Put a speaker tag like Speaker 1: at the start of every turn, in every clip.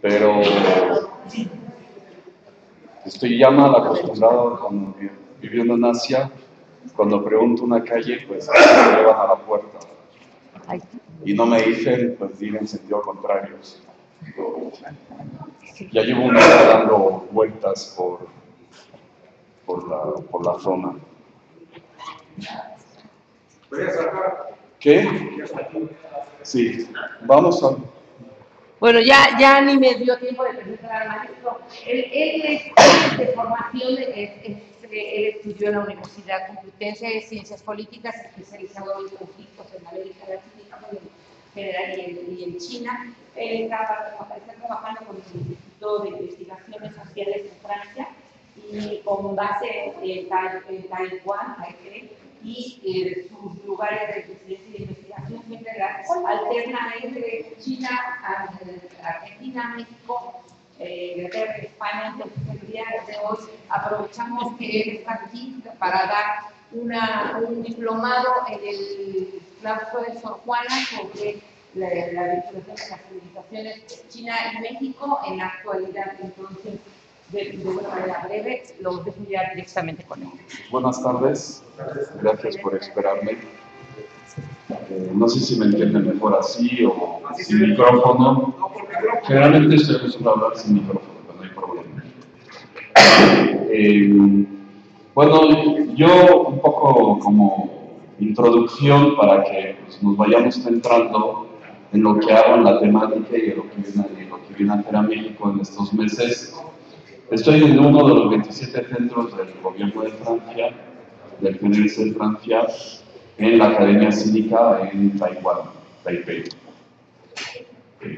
Speaker 1: pero estoy ya mal acostumbrado cuando viviendo en Asia, cuando pregunto una calle, pues me llevan a la puerta. Y no me dicen, pues ir en sentido contrario. Ya llevo una hora dando vueltas por la zona. ¿Qué? Sí, vamos a...
Speaker 2: Bueno, ya ni me dio tiempo de presentar al maestro. Él es de formación, él estudió en la Universidad Complutense de Ciencias Políticas, especializado en conflictos en América Latina en general y en China. Él está trabajando con el Instituto de Investigaciones Sociales en Francia y con base en Taiwán, y sus lugares de residencia y de investigación siempre alternan entre China, Argentina, México, Inglaterra, España. Entonces, el día de hoy aprovechamos que él está aquí para dar un diplomado en el claustro de Sor Juana sobre la vinculación de las civilizaciones China y México en la actualidad. Entonces, de una manera breve, lo dejo ya directamente con él.
Speaker 1: Buenas tardes, gracias por esperarme. No sé si me entienden mejor así o sin micrófono. Generalmente estoy acostumbrado a hablar sin micrófono, pero no hay problema. Bueno, yo un poco como introducción para que pues, nos vayamos centrando en lo que hago en la temática y en lo que viene a hacer a México en estos meses. Estoy en uno de los 27 centros del gobierno de Francia, del CNRS de Francia, en la Academia Cívica en Taiwán, Taipei,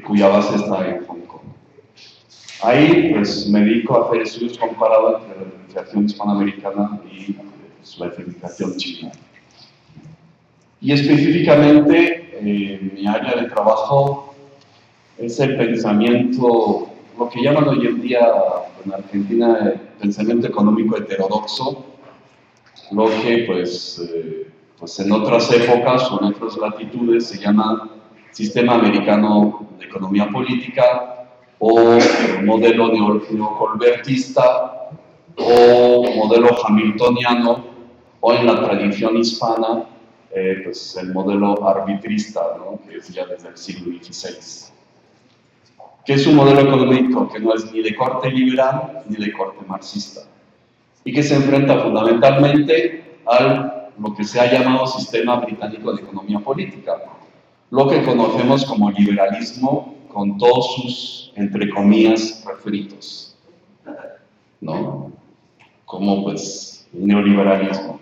Speaker 1: cuya base está en Hong Kong. Ahí pues, me dedico a hacer estudios comparados entre la civilización hispanoamericana y pues, la civilización china. Y específicamente, mi área de trabajo es el pensamiento, lo que llaman hoy en día en Argentina el pensamiento económico heterodoxo, lo que pues en otras épocas o en otras latitudes se llama sistema americano de economía política o modelo neocolbertista o modelo hamiltoniano o en la tradición hispana pues el modelo arbitrista, ¿no? Que es ya desde el siglo XVI. Que es un modelo económico que no es ni de corte liberal ni de corte marxista y que se enfrenta fundamentalmente a lo que se ha llamado sistema británico de economía política, lo que conocemos como liberalismo con todos sus, entre comillas, refritos, ¿no? Como pues neoliberalismo.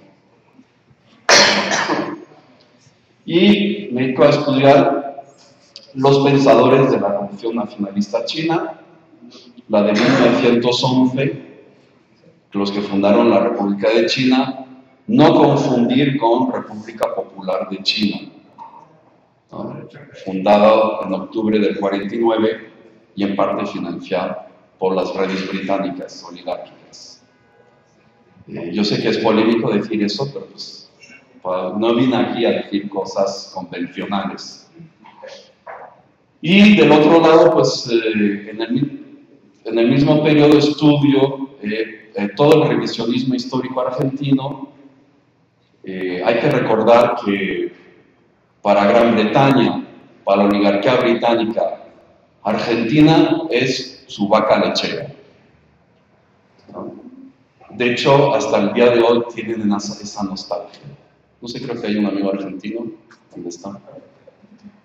Speaker 1: Y me dedico a estudiar los pensadores de la Revolución Nacionalista China, la de 1911, los que fundaron la República de China, no confundir con República Popular de China, ¿no? Fundada en octubre del 49 y en parte financiada por las redes británicas oligárquicas. Yo sé que es polémico decir eso, pero pues, no vine aquí a decir cosas convencionales. Y del otro lado, pues en el mismo periodo estudio todo el revisionismo histórico argentino. Hay que recordar que para Gran Bretaña, para la oligarquía británica, Argentina es su vaca lechera, ¿no? De hecho, hasta el día de hoy tienen esa nostalgia. No sé, creo que hay un amigo argentino. ¿Dónde está?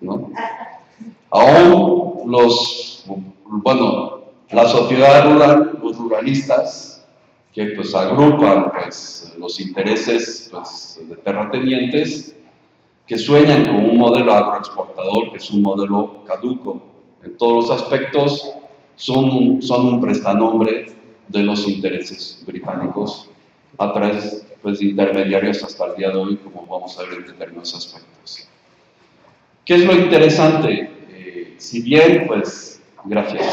Speaker 1: ¿No? Aún la sociedad rural, los ruralistas, que pues agrupan pues, los intereses pues, de terratenientes, que sueñan con un modelo agroexportador, que es un modelo caduco en todos los aspectos, son un prestanombre de los intereses británicos a través pues, de intermediarios hasta el día de hoy, como vamos a ver en determinados aspectos. ¿Qué es lo interesante? Si bien, pues, gracias,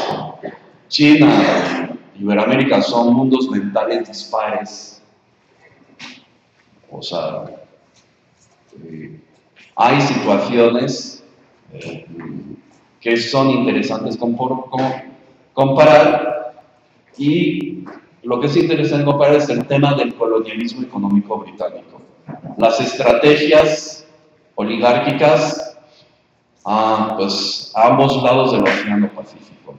Speaker 1: China y Iberoamérica son mundos mentales dispares, o sea, hay situaciones que son interesantes comparar, y lo que es interesante comparar es el tema del colonialismo económico británico. Las estrategias oligárquicas pues, a ambos lados del Océano Pacífico.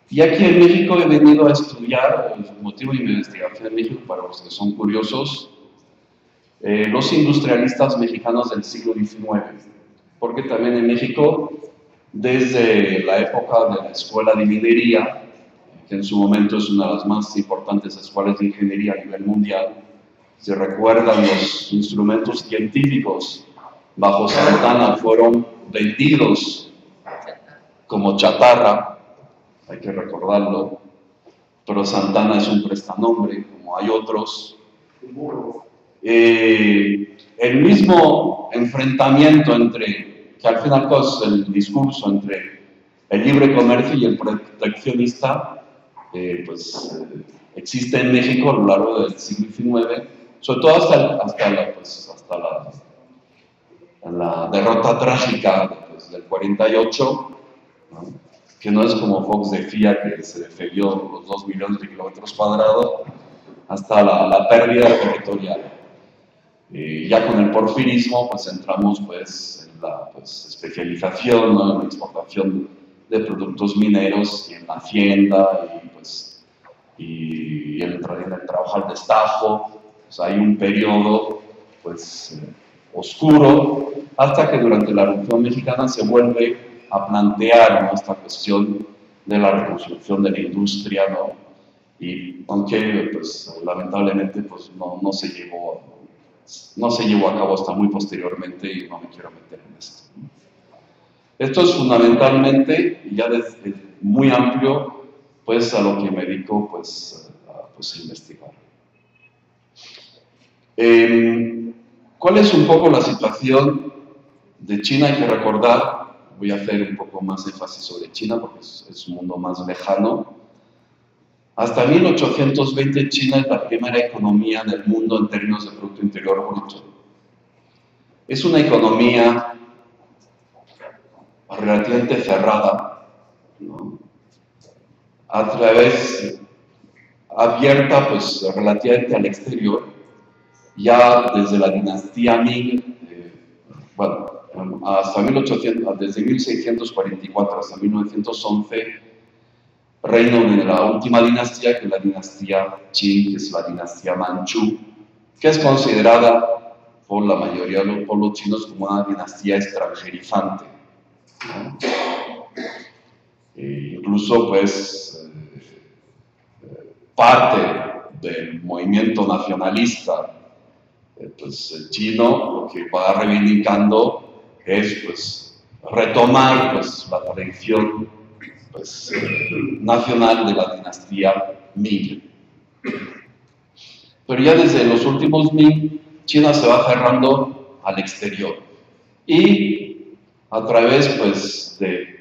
Speaker 1: Y aquí en México he venido a estudiar, el motivo de mi investigación en México, para los que son curiosos, los industrialistas mexicanos del siglo XIX, porque también en México, desde la época de la Escuela de Minería, que en su momento es una de las más importantes escuelas de ingeniería a nivel mundial, se recuerdan los instrumentos científicos bajo Santana fueron vendidos como chatarra, hay que recordarlo, pero Santana es un prestanombre, como hay otros. El mismo enfrentamiento entre, que al final es el discurso entre el libre comercio y el proteccionista, existe en México a lo largo del siglo XIX, sobre todo hasta la derrota trágica del 48, ¿no? Que no es como Fox decía, que se defendió los 2 millones de kilómetros cuadrados, hasta la pérdida territorial. Ya con el porfirismo, pues entramos en la especialización, ¿no? En la exportación de productos mineros, y en la hacienda, y en el trabajo al destajo. Pues hay un periodo oscuro, hasta que durante la Revolución Mexicana se vuelve a plantear, ¿no? Esta cuestión de la reconstrucción de la industria, ¿no? Y aunque lamentablemente no se llevó a cabo hasta muy posteriormente, y no me quiero meter en esto. Esto es fundamentalmente, y ya desde muy amplio, a lo que me dedico a investigar. ¿Cuál es un poco la situación de China? Hay que recordar, voy a hacer un poco más énfasis sobre China porque es un mundo más lejano. Hasta 1820 China es la primera economía del mundo en términos de Producto Interior Bruto. Es una economía relativamente cerrada, ¿no? Abierta relativamente al exterior, ya desde la dinastía Ming, desde 1644 hasta 1911, reinan en la última dinastía, que es la dinastía Qing, que es la dinastía Manchú, que es considerada por la mayoría de los pueblos chinos como una dinastía extranjerizante, ¿no? Incluso, parte del movimiento nacionalista chino, lo que va reivindicando es retomar la tradición nacional de la dinastía Ming. Pero ya desde los últimos Ming, China se va cerrando al exterior, y a través de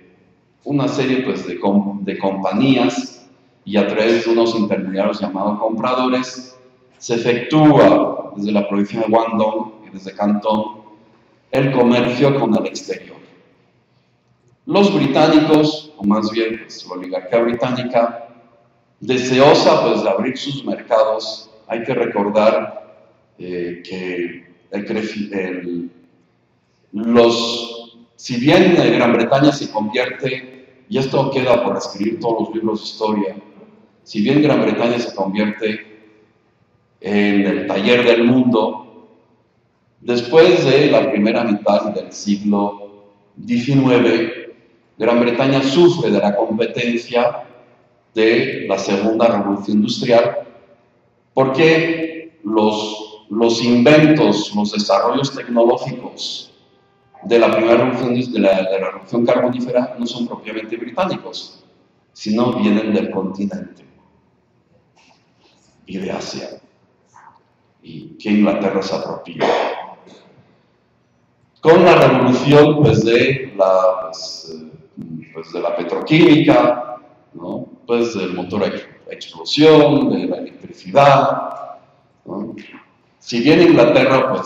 Speaker 1: una serie de compañías y a través de unos intermediarios llamados compradores, se efectúa desde la provincia de Guangdong y desde Cantón el comercio con el exterior. Los británicos, o más bien la oligarquía británica, deseosa de abrir sus mercados, hay que recordar que si bien Gran Bretaña se convierte, y esto queda por escribir todos los libros de historia, si bien Gran Bretaña se convierte en el taller del mundo, después de la primera mitad del siglo XIX, Gran Bretaña sufre de la competencia de la segunda revolución industrial, porque los inventos, los desarrollos tecnológicos de la primera revolución, de la revolución carbonífera, no son propiamente británicos, sino vienen del continente y de Asia, y que Inglaterra se apropia. Con la revolución de la petroquímica, ¿no? Del motor a explosión, de la electricidad, ¿no? Si bien Inglaterra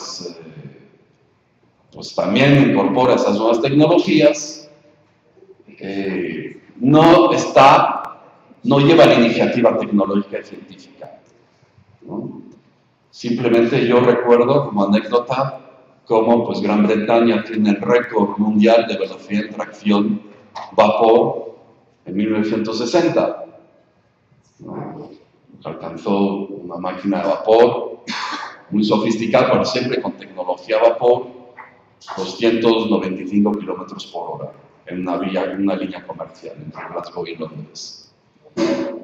Speaker 1: también incorpora esas nuevas tecnologías, no está no lleva la iniciativa tecnológica y científica, ¿no? Simplemente yo recuerdo como anécdota cómo pues, Gran Bretaña tiene el récord mundial de velocidad en tracción vapor en 1960. ¿No? Alcanzó una máquina de vapor muy sofisticada, pero siempre con tecnología vapor, 295 kilómetros por hora en una línea comercial entre Glasgow y Londres.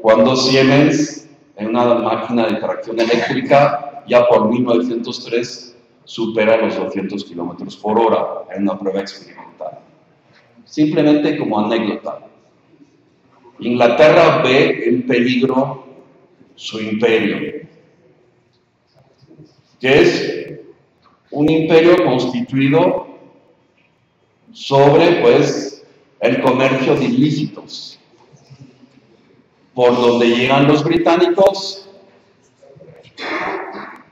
Speaker 1: Cuando Siemens, en una máquina de tracción eléctrica, ya por 1903 supera los 200 kilómetros por hora en una prueba experimental. Simplemente como anécdota. Inglaterra ve en peligro su imperio, que es un imperio constituido sobre, pues, el comercio de ilícitos. Por donde llegan los británicos,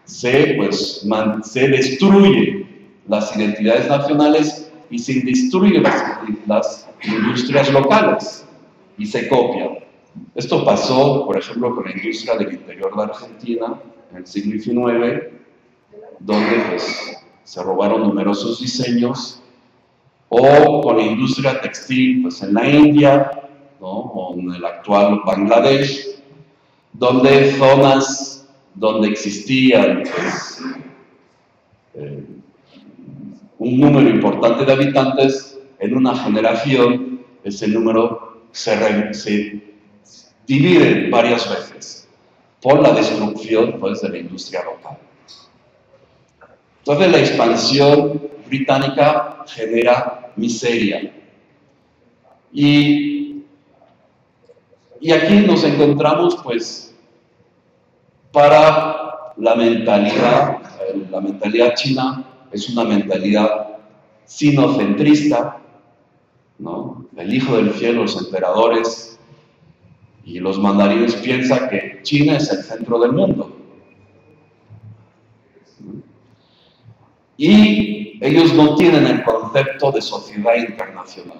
Speaker 1: se destruye las identidades nacionales y se destruyen las industrias locales y se copian. Esto pasó, por ejemplo, con la industria del interior de Argentina en el siglo XIX, donde pues, se robaron numerosos diseños, o con la industria textil pues, en la India, ¿no? O en el actual Bangladesh, donde zonas donde existían pues, un número importante de habitantes, en una generación ese número se divide varias veces por la destrucción pues, de la industria local. Entonces la expansión británica genera miseria. Y aquí nos encontramos, pues, para la mentalidad china es una mentalidad sinocentrista, ¿no? El hijo del cielo, los emperadores y los mandarines piensan que China es el centro del mundo. Y ellos no tienen el concepto de sociedad internacional.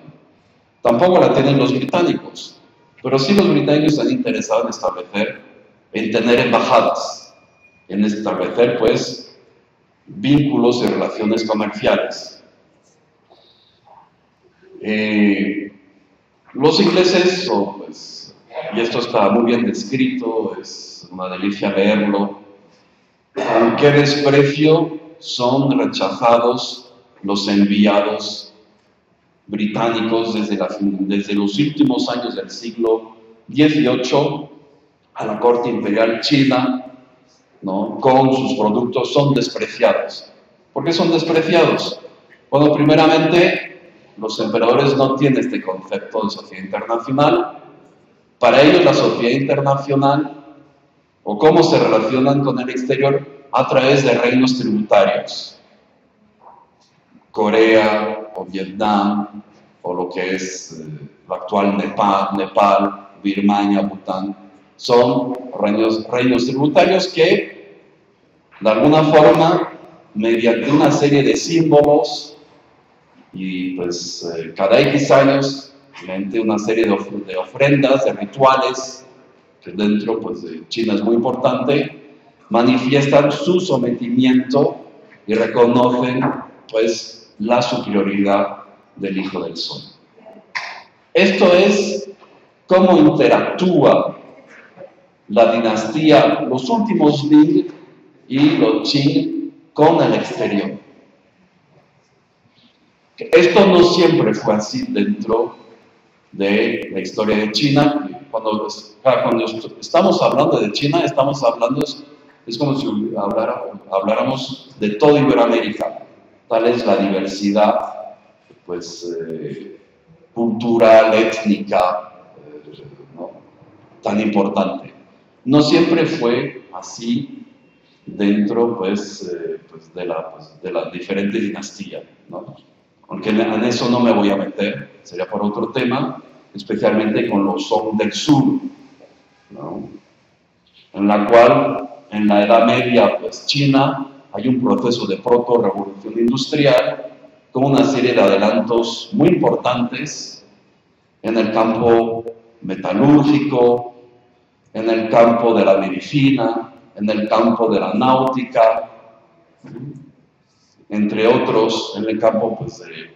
Speaker 1: Tampoco la tienen los británicos. Pero sí los británicos están interesados en tener embajadas, en establecer, pues, vínculos y relaciones comerciales. Los ingleses, pues, y esto está muy bien descrito, es una delicia leerlo, con qué desprecio son rechazados los enviados británicos desde los últimos años del siglo XVIII a la corte imperial china, ¿no? Con sus productos son despreciados. ¿Por qué son despreciados? Bueno, primeramente, los emperadores no tienen este concepto de sociedad internacional. Para ellos la sociedad internacional, o cómo se relacionan con el exterior, a través de reinos tributarios. Corea o Vietnam, o lo que es el actual Nepal, Birmania, Bután, son reinos tributarios que, de alguna forma, mediante una serie de símbolos y pues cada X años, mediante una serie de ofrendas, de rituales, que dentro pues, de China es muy importante, manifiestan su sometimiento y reconocen pues, la superioridad del Hijo del Sol. Esto es cómo interactúa la dinastía, los últimos Ming y los Qing con el exterior. Esto no siempre fue así dentro de la historia de China. Cuando estamos hablando de China, estamos hablando, es como si habláramos de toda Iberoamérica. Tal es la diversidad pues, cultural, étnica, ¿no? Tan importante. No siempre fue así dentro pues, de la diferente dinastía, ¿no? Aunque en eso no me voy a meter, sería por otro tema, especialmente con los Song del Sur, ¿no? En la cual, en la Edad Media, pues China, hay un proceso de proto-revolución industrial con una serie de adelantos muy importantes en el campo metalúrgico, en el campo de la medicina, en el campo de la náutica, entre otros, en el campo pues, de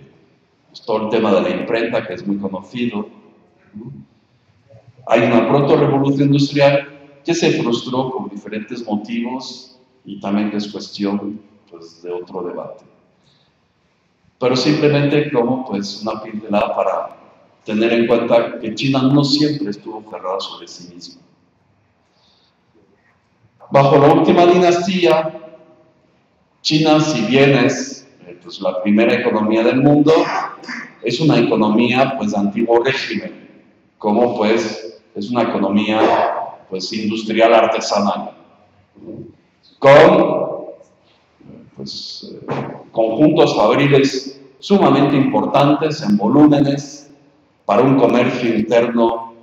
Speaker 1: pues, todo el tema de la imprenta, que es muy conocido. Hay una proto-revolución industrial que se frustró por diferentes motivos y también que es cuestión pues, de otro debate. Pero simplemente como pues, una pincelada para tener en cuenta que China no siempre estuvo cerrada sobre sí misma. Bajo la última dinastía, China, si bien es pues, la primera economía del mundo, es una economía pues, de antiguo régimen, como pues es una economía pues, industrial artesanal, con pues, conjuntos fabriles sumamente importantes en volúmenes. Para un comercio interno,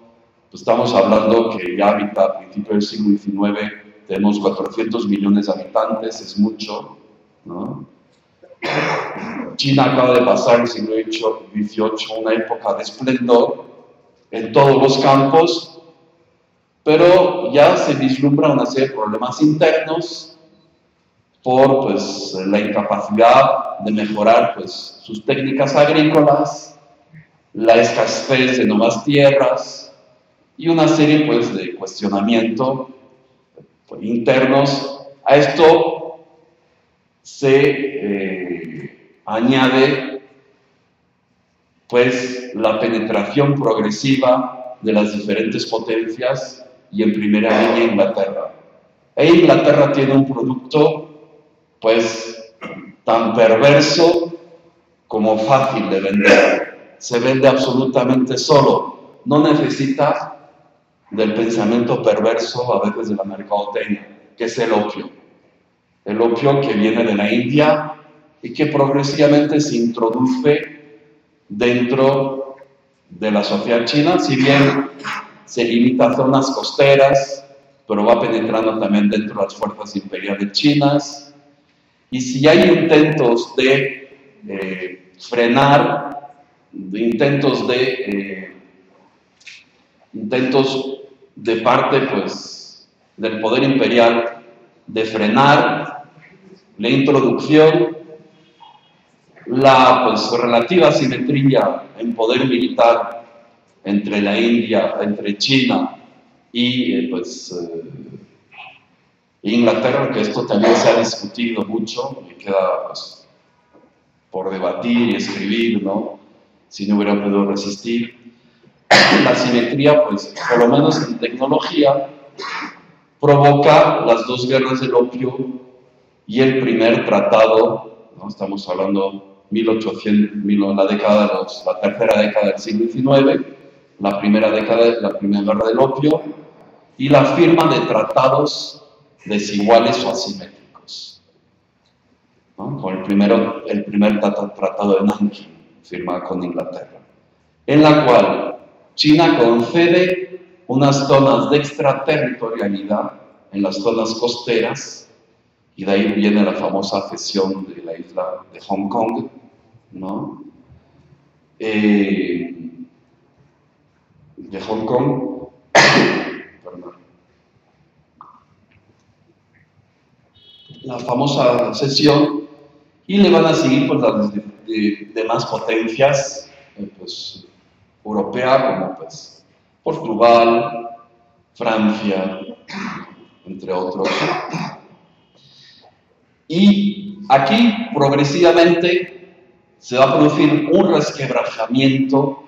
Speaker 1: pues estamos hablando que ya a principios del siglo XIX tenemos 400 millones de habitantes, es mucho, ¿no? China acaba de pasar el siglo XVIII una época de esplendor en todos los campos, pero ya se vislumbra una serie de problemas internos por pues, la incapacidad de mejorar pues, sus técnicas agrícolas, la escasez de nuevas tierras y una serie pues, de cuestionamientos pues, internos. A esto se añade pues, la penetración progresiva de las diferentes potencias y en primera línea Inglaterra. Inglaterra tiene un producto pues tan perverso como fácil de vender. Se vende absolutamente solo. No necesita del pensamiento perverso a veces de la mercadotecnia, que es el opio. El opio que viene de la India y que progresivamente se introduce dentro de la sociedad china, si bien se limita a zonas costeras, pero va penetrando también dentro de las fuerzas imperiales chinas. Y si hay intentos de frenar, intentos de parte pues, del poder imperial de frenar la introducción, la pues, relativa simetría en poder militar entre la India, entre China y Inglaterra, que esto también se ha discutido mucho y queda pues, por debatir y escribir, ¿no? Si no hubiera podido resistir. La simetría, pues, por lo menos en tecnología, provoca las dos guerras del opio y el primer tratado, ¿no? Estamos hablando 1800, la tercera década del siglo XIX, la primera guerra del opio y la firma de tratados desiguales o asimétricos, ¿no? Con el primer tratado de Nanking, firmado con Inglaterra, en la cual China concede unas zonas de extraterritorialidad en las zonas costeras, y de ahí viene la famosa cesión de la isla de Hong Kong, ¿no? De Hong Kong, perdón. La famosa cesión, y le van a seguir pues, las demás potencias pues, europeas, como pues, Portugal, Francia, entre otros. Y aquí, progresivamente, se va a producir un resquebrajamiento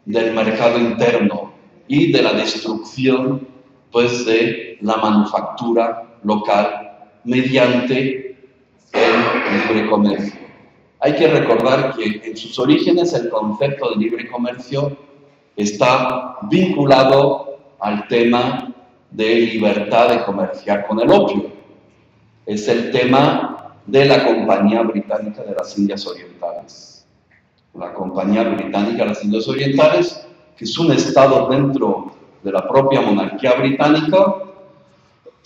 Speaker 1: del mercado interno y de la destrucción pues, de la manufactura local mediante el libre comercio. Hay que recordar que en sus orígenes el concepto de libre comercio está vinculado al tema de libertad de comerciar con el opio. Es el tema de la Compañía Británica de las Indias Orientales. La Compañía Británica de las Indias Orientales, que es un estado dentro de la propia monarquía británica,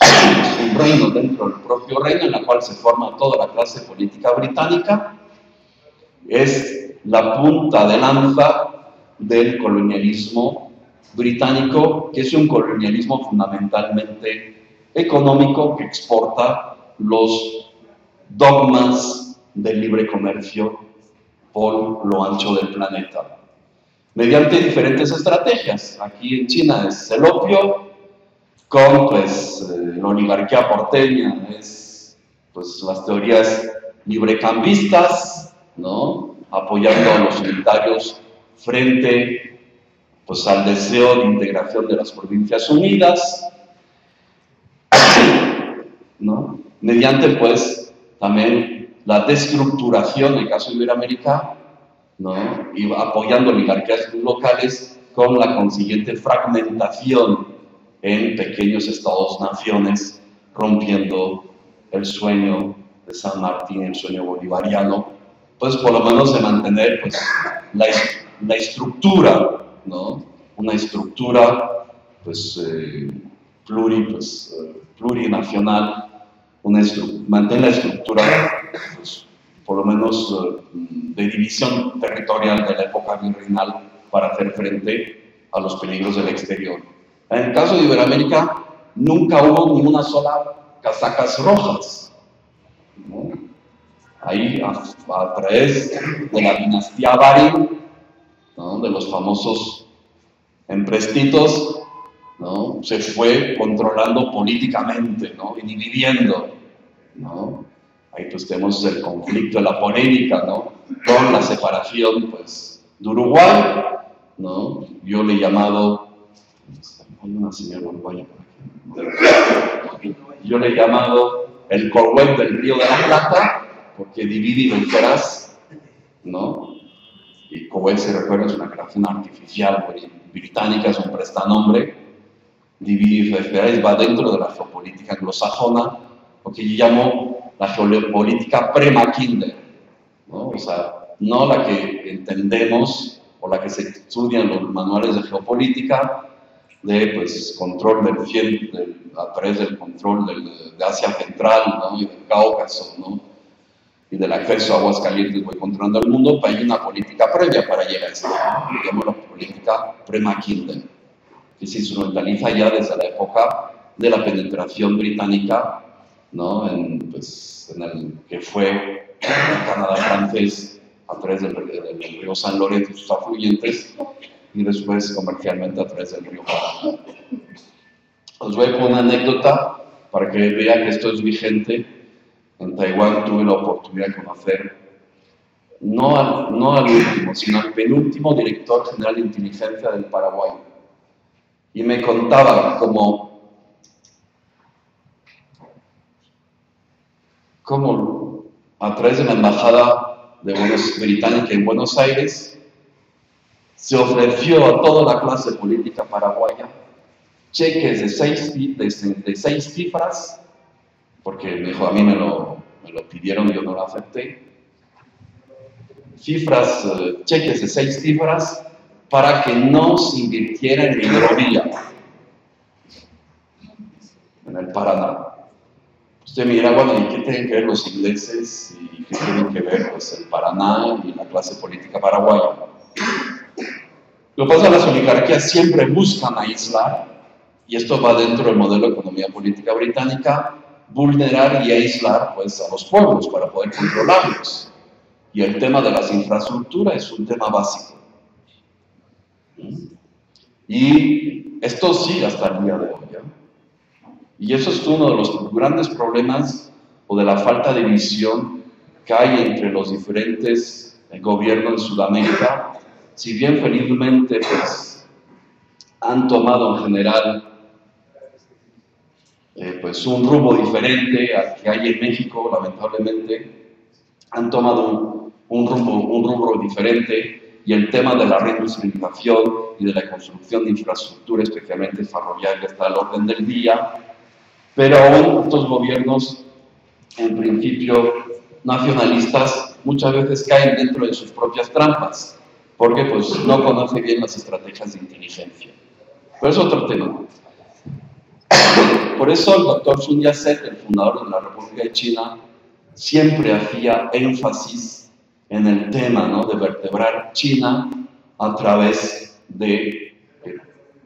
Speaker 1: es un reino dentro del propio reino en el cual se forma toda la clase política británica, es la punta de lanza del colonialismo británico, que es un colonialismo fundamentalmente económico que exporta los dogmas del libre comercio por lo ancho del planeta, mediante diferentes estrategias. Aquí en China es el opio, con pues la oligarquía porteña, es pues las teorías librecambistas, ¿no? Apoyando a los unitarios frente pues al deseo de integración de las Provincias Unidas, ¿no? Mediante pues también la destructuración, en el caso de Iberoamérica, ¿no? Y apoyando oligarquías locales con la consiguiente fragmentación en pequeños estados-naciones, rompiendo el sueño de San Martín, el sueño bolivariano, pues por lo menos de mantener pues, la estructura, ¿no? Una estructura pues, plurinacional, mantener la estructura pues, por lo menos de división territorial de la época virreinal para hacer frente a los peligros del exterior. En el caso de Iberoamérica, nunca hubo ni una sola casacas rojas, ¿no? Ahí, a través de la dinastía Bari, ¿no? De los famosos emprestitos, ¿no? Se fue controlando políticamente, ¿no? Y dividiendo, ¿no? Ahí pues tenemos el conflicto, la polémica, ¿no? Con la separación pues, de Uruguay, ¿no? Yo le he llamado, hay una señora uruguaya por aquí, yo le he llamado el Corwet del Río de la Plata, porque divide y vencerás, ¿no? Y Corwet, se recuerda, es una creación artificial británica, es un prestanombre. Divide y vencerás va dentro de la geopolítica anglosajona, lo que yo llamo la geopolítica pre-Mackinder, ¿no? O sea, no la que entendemos o la que se estudia en los manuales de geopolítica, de pues, control a través del control de Asia Central, ¿no? Y del Cáucaso, ¿no? Y del acceso a aguas calientes, voy controlando el mundo, pero hay una política previa para llegar a esto, ¿no? Lo llamo la política pre-Mackinder, que se instrumentaliza ya desde la época de la penetración británica, ¿no? En el que fue el Canadá francés a través del río San Lorenzo y sus afluentes, y después comercialmente a través del río Paraná. Os voy a poner una anécdota para que vean que esto es vigente. En Taiwán tuve la oportunidad de conocer, no al último, sino al penúltimo director general de inteligencia del Paraguay. Y me contaba cómo a través de la embajada británica en Buenos Aires se ofreció a toda la clase política paraguaya cheques de seis cifras, porque me dijo, a mí me lo pidieron y yo no lo acepté, cheques de 6 cifras para que no se invirtiera en hidrovía en el Paraná. Usted me dirá, bueno, ¿y qué tienen que ver los ingleses y qué tienen que ver pues, el Paraná y la clase política paraguaya? Lo que pasa es que las oligarquías siempre buscan aislar, y esto va dentro del modelo de economía política británica, vulnerar y aislar pues, a los pueblos para poder controlarlos. Y el tema de las infraestructuras es un tema básico. Y esto sigue hasta el día de hoy, ¿ya? Y eso es uno de los grandes problemas o de la falta de visión que hay entre los diferentes gobiernos de Sudamérica. Si bien felizmente pues, han tomado en general pues un rumbo diferente al que hay en México, lamentablemente, han tomado un rubro diferente, y el tema de la reindustrialización y de la construcción de infraestructura, especialmente ferroviaria, está al orden del día, pero aún estos gobiernos, en principio nacionalistas, muchas veces caen dentro de sus propias trampas, porque pues, no conocen bien las estrategias de inteligencia. Pero es otro tema. Por eso el doctor Sun Yat-sen, el fundador de la República de China, siempre hacía énfasis en el tema, ¿no? De vertebrar China a través de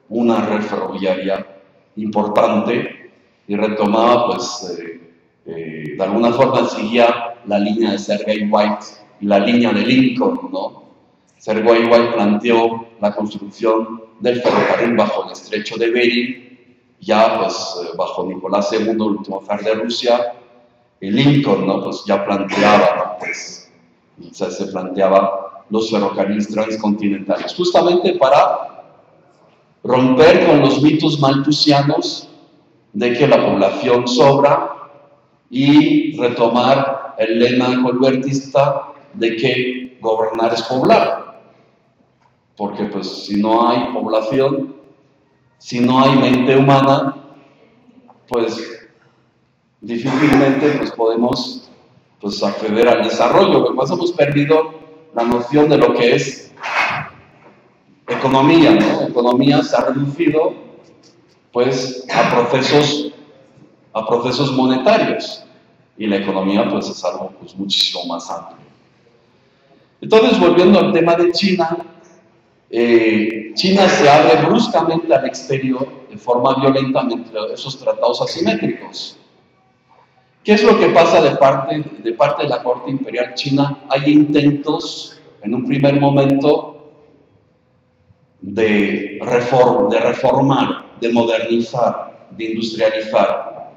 Speaker 1: una red ferroviaria importante y retomaba, pues, de alguna forma seguía la línea de Sergei White y la línea de Lincoln, ¿no? Sergei White planteó la construcción del ferrocarril bajo el estrecho de Bering, ya pues bajo Nicolás II, el último zar de Rusia, y Lincoln, ¿no? Pues ya planteaba, ¿no? Pues, o sea, se planteaba los ferrocarriles transcontinentales, justamente para romper con los mitos malthusianos de que la población sobra y retomar el lema colbertista de que gobernar es poblar, porque pues si no hay población, si no hay mente humana, pues difícilmente pues, podemos pues, acceder al desarrollo. Lo que pasa, hemos perdido la noción de lo que es economía, ¿no? Economía se ha reducido pues, a procesos monetarios, y la economía pues, es algo pues, muchísimo más amplio. Entonces, volviendo al tema de China, China se abre bruscamente al exterior de forma violenta entre esos tratados asimétricos. ¿Qué es lo que pasa de parte de la corte imperial china? Hay intentos, en un primer momento, de reformar, de modernizar, de industrializar.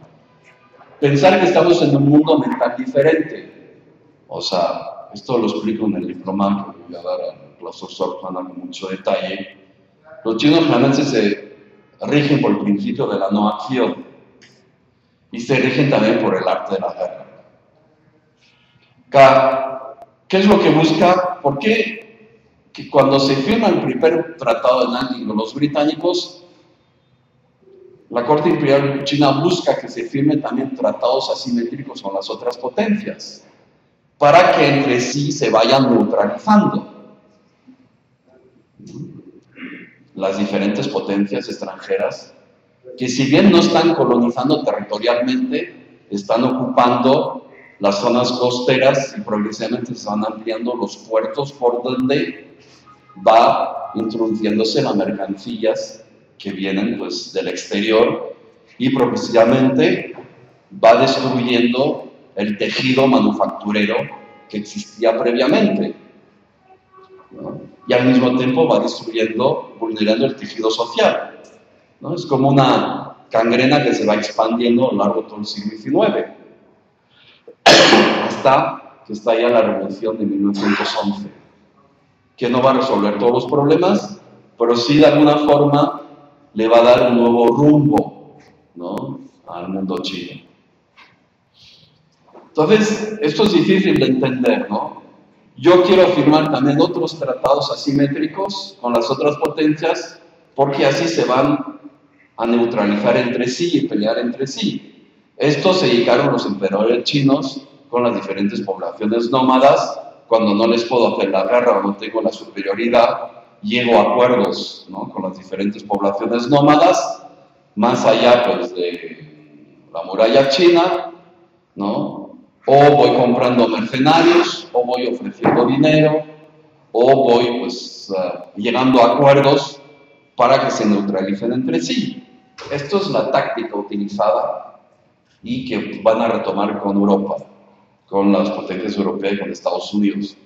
Speaker 1: Pensar que estamos en un mundo mental diferente. O sea, esto lo explico en el diplomado que voy a dar al profesor Juana con mucho detalle. Los chinos realmente se rigen por el principio de la no acción y se rigen también por el arte de la guerra. ¿Qué es lo que busca? ¿Por qué que cuando se firma el primer tratado de Nanking con los británicos, la Corte Imperial China busca que se firmen también tratados asimétricos con las otras potencias, para que entre sí se vayan neutralizando las diferentes potencias extranjeras, que si bien no están colonizando territorialmente, están ocupando las zonas costeras y progresivamente se van ampliando los puertos por donde va introduciéndose las mercancías que vienen pues, del exterior, y progresivamente va destruyendo el tejido manufacturero que existía previamente, ¿no? Y al mismo tiempo va destruyendo, vulnerando el tejido social, ¿no? Es como una gangrena que se va expandiendo a lo largo de todo el siglo XIX, hasta que estalla la Revolución de 1911, que no va a resolver todos los problemas, pero sí de alguna forma le va a dar un nuevo rumbo, ¿no?, al mundo chino. Entonces, esto es difícil de entender, ¿no? Yo quiero firmar también otros tratados asimétricos con las otras potencias, porque así se van a neutralizar entre sí y pelear entre sí. Esto se dedicaron los emperadores chinos con las diferentes poblaciones nómadas. Cuando no les puedo hacer la guerra o no tengo la superioridad, llego a acuerdos, ¿no?, con las diferentes poblaciones nómadas, más allá pues, de la muralla china, ¿no? O voy comprando mercenarios, o voy ofreciendo dinero, o voy pues, llegando a acuerdos para que se neutralicen entre sí. Esto es la táctica utilizada y que van a retomar con Europa, con las potencias europeas y con Estados Unidos.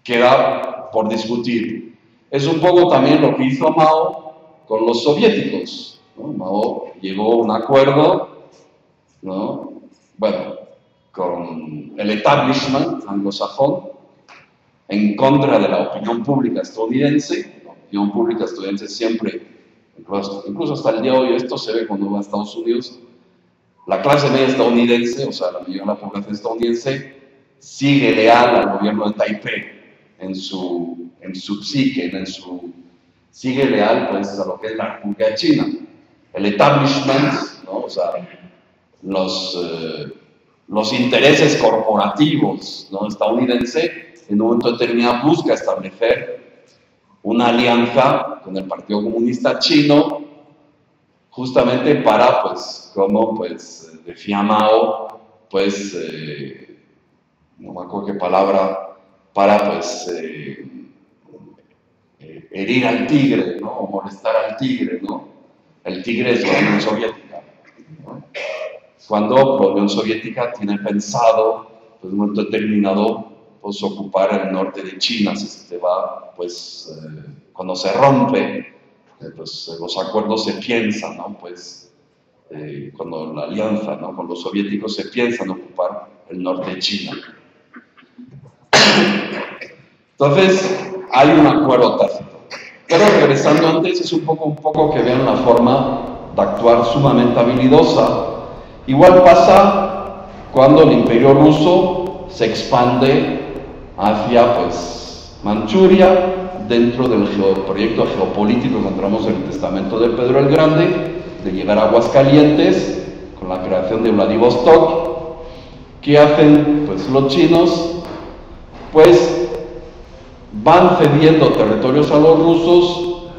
Speaker 1: Queda por discutir. Es un poco también lo que hizo Mao con los soviéticos, ¿no? Mao llegó a un acuerdo, ¿no?, bueno, con el establishment anglosajón en contra de la opinión pública estadounidense. La opinión pública estadounidense siempre, incluso hasta el día de hoy, esto se ve cuando va a Estados Unidos, la clase media estadounidense, o sea, la mayoría de la población estadounidense, sigue leal al gobierno de Taipei en su psique, sigue leal pues, a lo que es la República de China. El establishment, ¿no?, o sea, los intereses corporativos, ¿no?, estadounidenses, en un momento determinado busca establecer una alianza con el Partido Comunista Chino, justamente para, pues, como pues, decía Mao, pues, no me acuerdo qué palabra, para, pues, herir al tigre, ¿no? O molestar al tigre, ¿no? El tigre es la Unión Soviética, ¿no? Cuando la Unión Soviética tiene pensado, pues, en un momento determinado, pues, ocupar el norte de China, si se va, pues, cuando se rompe, pues, los acuerdos se piensan, ¿no? Pues, cuando la alianza, ¿no? Con los soviéticos se piensan ocupar el norte de China. Entonces, hay un acuerdo tácito. Pero regresando antes, es un poco que vean la forma de actuar sumamente habilidosa. Igual pasa cuando el Imperio Ruso se expande hacia, pues, Manchuria, dentro del proyecto geopolítico que encontramos en el testamento de Pedro el Grande, de llegar a Aguascalientes, con la creación de Vladivostok. ¿Qué hacen, pues, los chinos? Pues van cediendo territorios a los rusos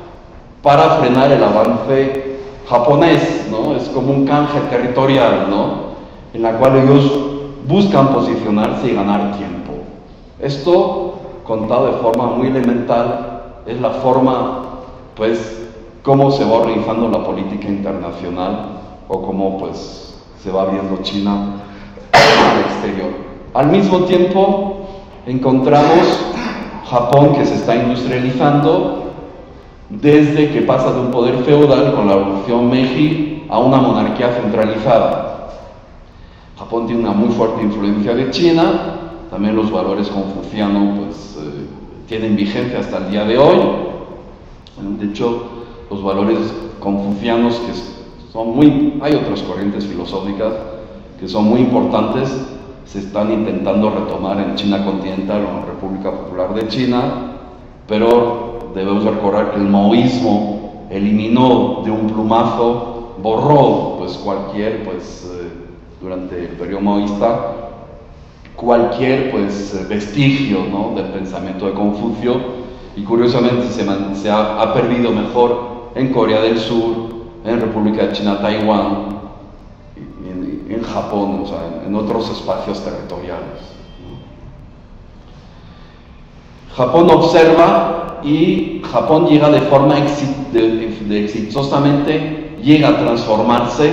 Speaker 1: para frenar el avance japonés, ¿no? Es como un canje territorial, ¿no? En la cual ellos buscan posicionarse y ganar tiempo. Esto, contado de forma muy elemental, es la forma, pues, cómo se va organizando la política internacional o cómo, pues, se va viendo China al exterior. Al mismo tiempo, encontramos Japón, que se está industrializando desde que pasa de un poder feudal con la revolución Meiji a una monarquía centralizada. Japón tiene una muy fuerte influencia de China, también los valores confucianos, pues, tienen vigencia hasta el día de hoy. De hecho, los valores confucianos, que son hay otras corrientes filosóficas que son muy importantes, se están intentando retomar en China continental o en la República Popular de China, pero debemos recordar que el maoísmo eliminó de un plumazo, borró, pues, durante el periodo maoísta, cualquier, pues, vestigio, ¿no? Del pensamiento de Confucio, y curiosamente se ha perdido mejor en Corea del Sur, en República de China, Taiwán, en Japón, o sea, en otros espacios territoriales. Japón observa y Japón llega de forma exitosamente, llega a transformarse,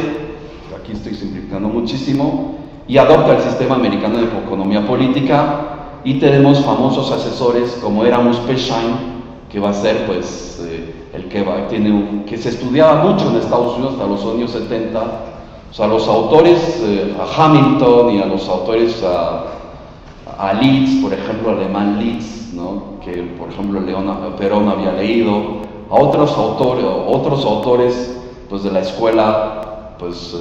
Speaker 1: aquí estoy simplificando muchísimo, y adopta el sistema americano de economía política, y tenemos famosos asesores como Erasmus Peshine, que va a ser, pues, el que se estudiaba mucho en Estados Unidos hasta los años 70. O sea, los autores, a Hamilton y a los autores, a Leeds, por ejemplo, alemán Leeds, ¿no? Que, por ejemplo, Perón había leído, a otros autores, pues, de la escuela, pues,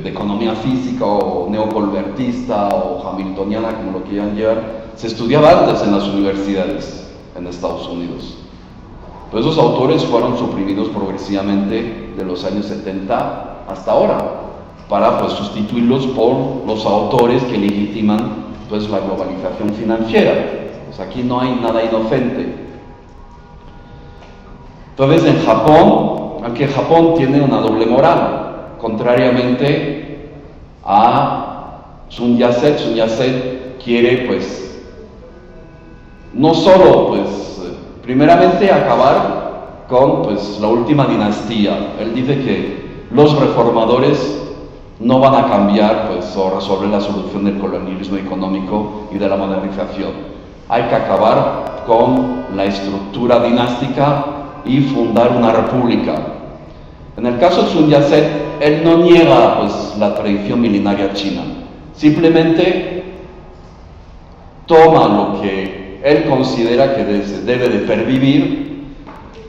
Speaker 1: de economía física o neocolbertista o hamiltoniana, como lo quieran llevar, se estudiaba antes en las universidades en Estados Unidos. Pues esos autores fueron suprimidos progresivamente de los años 70 hasta ahora, para, pues, sustituirlos por los autores que legitiman, pues, la globalización financiera. Pues aquí no hay nada inocente. Entonces, en Japón, aunque Japón tiene una doble moral, contrariamente a Sun Yat-sen quiere, pues, no solo, pues, primeramente acabar con, pues, la última dinastía. Él dice que los reformadores no van a cambiar, pues, o resolver la solución del colonialismo económico y de la modernización. Hay que acabar con la estructura dinástica y fundar una república. En el caso de Sun Yat-sen, él no niega, pues, la tradición milenaria china, simplemente toma lo que él considera que debe de pervivir,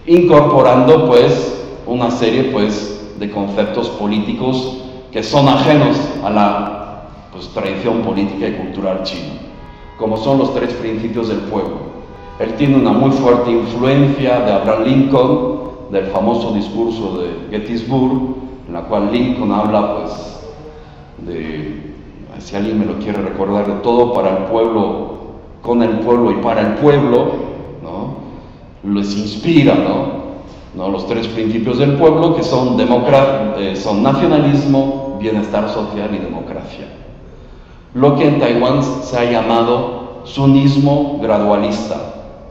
Speaker 1: incorporando, pues, una serie, pues, de conceptos políticos que son ajenos a la, pues, tradición política y cultural china, como son los 3 principios del pueblo. Él tiene una muy fuerte influencia de Abraham Lincoln, del famoso discurso de Gettysburg, en la cual Lincoln habla, pues, si alguien me lo quiere recordar, de todo para el pueblo, con el pueblo y para el pueblo, ¿no? Les inspira, ¿no? Los 3 principios del pueblo, que son nacionalismo, bienestar social y democracia. Lo que en Taiwán se ha llamado sunismo gradualista.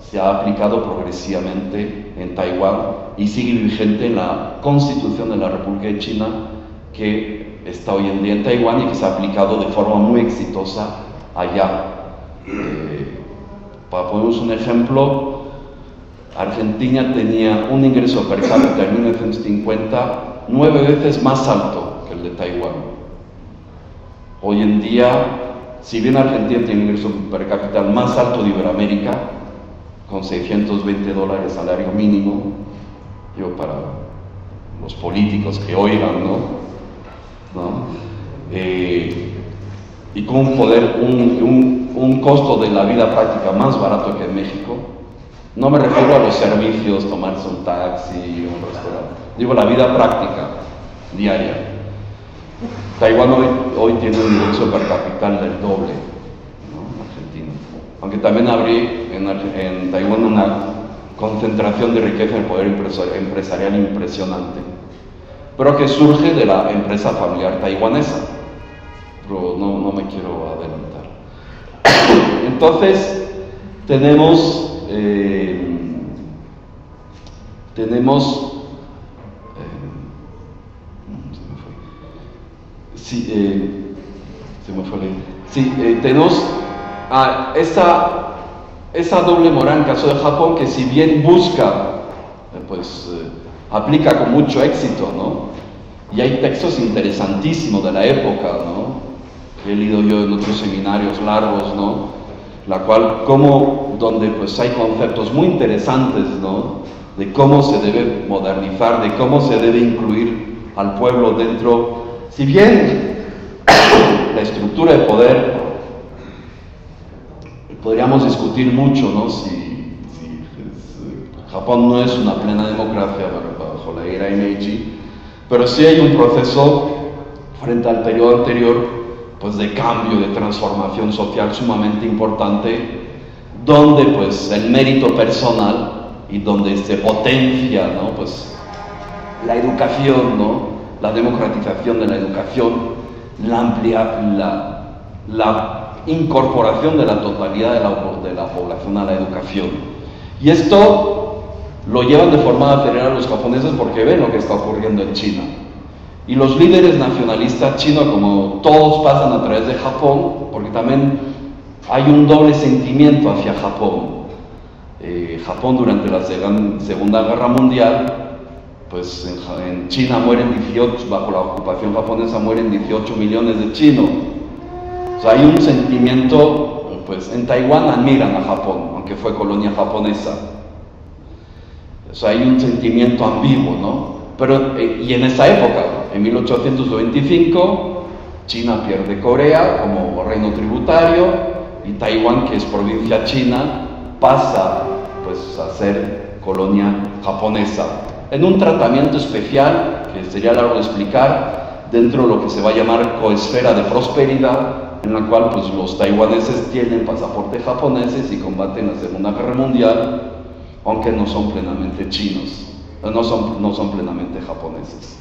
Speaker 1: se ha aplicado progresivamente en Taiwán y sigue vigente en la Constitución de la República de China, que está hoy en día en Taiwán y que se ha aplicado de forma muy exitosa allá. Para ponernos un ejemplo, Argentina tenía un ingreso per cápita en 1950 9 veces más alto que el de Taiwán. Hoy en día, si bien Argentina tiene un ingreso per cápita más alto de Iberoamérica, con $620 salario mínimo, yo para los políticos que oigan, y con un poder, un costo de la vida práctica más barato que en México. No me refiero a los servicios, tomarse un taxi, un restaurante, digo la vida práctica, diaria. Taiwán hoy tiene un ingreso per cápita del doble, Argentina. Aunque también habría en Taiwán una concentración de riqueza en el poder empresarial impresionante, pero que surge de la empresa familiar taiwanesa. Pero no me quiero adelantar. Entonces, tenemos tenemos esa doble moral en caso de Japón, que si bien busca, aplica con mucho éxito, y hay textos interesantísimos de la época, que he leído yo en otros seminarios largos, donde hay conceptos muy interesantes, de cómo se debe modernizar, de cómo se debe incluir al pueblo dentro. Si bien la estructura de poder, podríamos discutir mucho, si Japón no es una plena democracia bajo la era Meiji, pero sí hay un proceso frente al periodo anterior, de cambio, de transformación social sumamente importante, donde el mérito personal y donde se potencia la educación, la democratización de la educación, la incorporación de la totalidad de la población a la educación. Y esto lo llevan de forma acelerada los japoneses porque ven lo que está ocurriendo en China. Y los líderes nacionalistas chinos, como todos, pasan a través de Japón, porque también hay un doble sentimiento hacia Japón. Japón durante la Segunda Guerra Mundial, en China mueren 18, bajo la ocupación japonesa mueren 18 millones de chinos. O sea, hay un sentimiento, en Taiwán admiran a Japón, aunque fue colonia japonesa. O sea, hay un sentimiento ambiguo, Pero, y en esa época, en 1825, China pierde Corea como reino tributario y Taiwán, que es provincia china, pasa a ser colonia japonesa, en un tratamiento especial que sería largo de explicar, dentro de lo que se va a llamar coesfera de prosperidad, en la cual los taiwaneses tienen pasaportes japoneses y combaten la Segunda Guerra Mundial, aunque no son plenamente chinos. No son plenamente japoneses.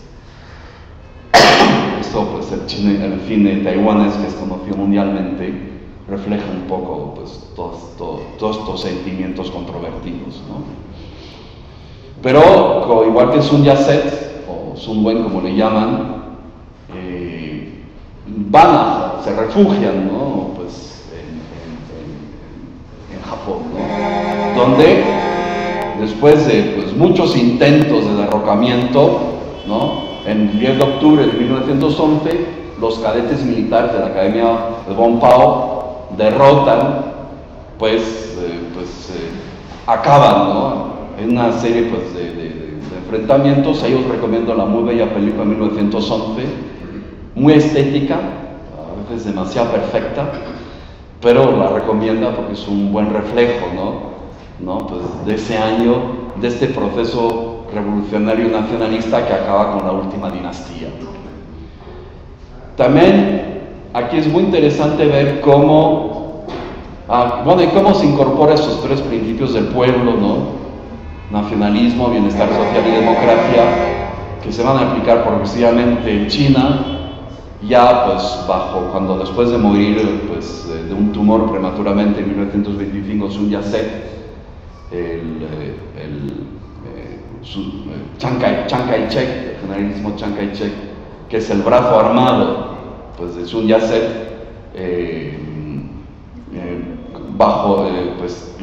Speaker 1: Esto, el cine taiwanés, que es conocido mundialmente, refleja un poco todos estos sentimientos controvertidos, Pero, igual que Sun Yat-sen, o Sun Wen como le llaman, se refugian, en Japón, donde después de muchos intentos de derrocamiento, en el 10 de octubre de 1911, los cadetes militares de la Academia de Bon Pao derrotan, acaban, en una serie de enfrentamientos. Ahí os recomiendo la muy bella película de 1911, muy estética, a veces demasiado perfecta, pero la recomienda porque es un buen reflejo, de ese año, de este proceso revolucionario nacionalista que acaba con la última dinastía. También aquí es muy interesante ver cómo se incorpora esos tres principios del pueblo, nacionalismo, bienestar social y democracia, que se van a aplicar progresivamente en China, ya cuando después de morir de un tumor prematuramente en 1925 Sun Yat-sen, Chiang Kai-shek, el generalísimo Chiang Kai-shek, que es el brazo armado pues, de Sun Yat-sen, bajo pues,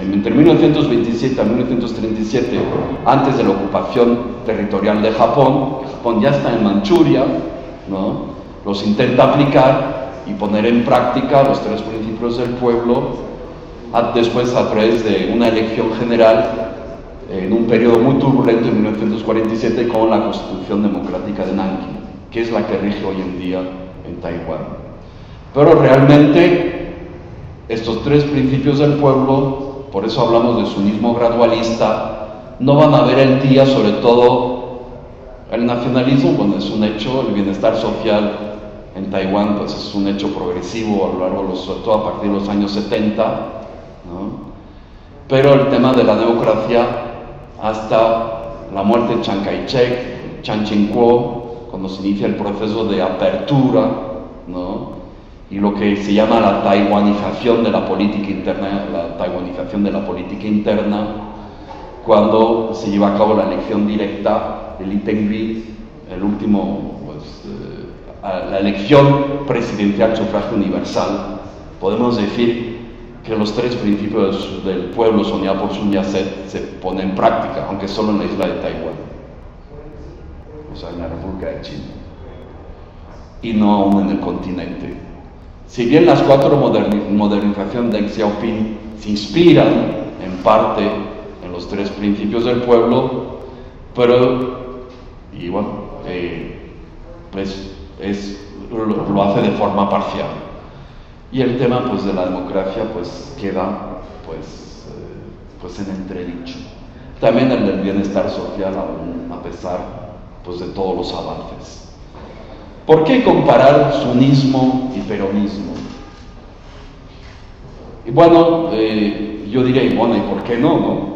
Speaker 1: entre 1927 a 1937, antes de la ocupación territorial de Japón, que Japón ya está en Manchuria, ¿no? Los intenta aplicar y poner en práctica los tres principios del pueblo, después a través de una elección general en un periodo muy turbulento en 1947 con la Constitución Democrática de Nankín, que es la que rige hoy en día en Taiwán. Pero realmente estos tres principios del pueblo, por eso hablamos de sunismo gradualista, no van a ver el día, sobre todo el nacionalismo, bueno, es un hecho, el bienestar social en Taiwán pues es un hecho progresivo a lo largo, sobre todo a partir de los años 70, ¿no? Pero el tema de la democracia hasta la muerte de Chiang Kai-shek, Chiang Ching-kuo, cuando se inicia el proceso de apertura, ¿no? Y lo que se llama la taiwanización de la política interna, cuando se lleva a cabo la elección directa de Lee Teng-hui, el último, la elección presidencial sufragio universal. Podemos decir que los tres principios del pueblo soñado por Sun Yat-sen se ponen en práctica, aunque solo en la isla de Taiwán, o sea, en la República de China, y no aún en el continente. Si bien las cuatro modernizaciones de Deng Xiaoping se inspiran en parte en los tres principios del pueblo, pero, y bueno, pues lo hace de forma parcial. Y el tema pues, de la democracia pues, queda pues en entredicho. También el del bienestar social, aún a pesar pues, de todos los avances. ¿Por qué comparar sunismo y peronismo? Y bueno, yo diré, bueno, ¿y por qué no?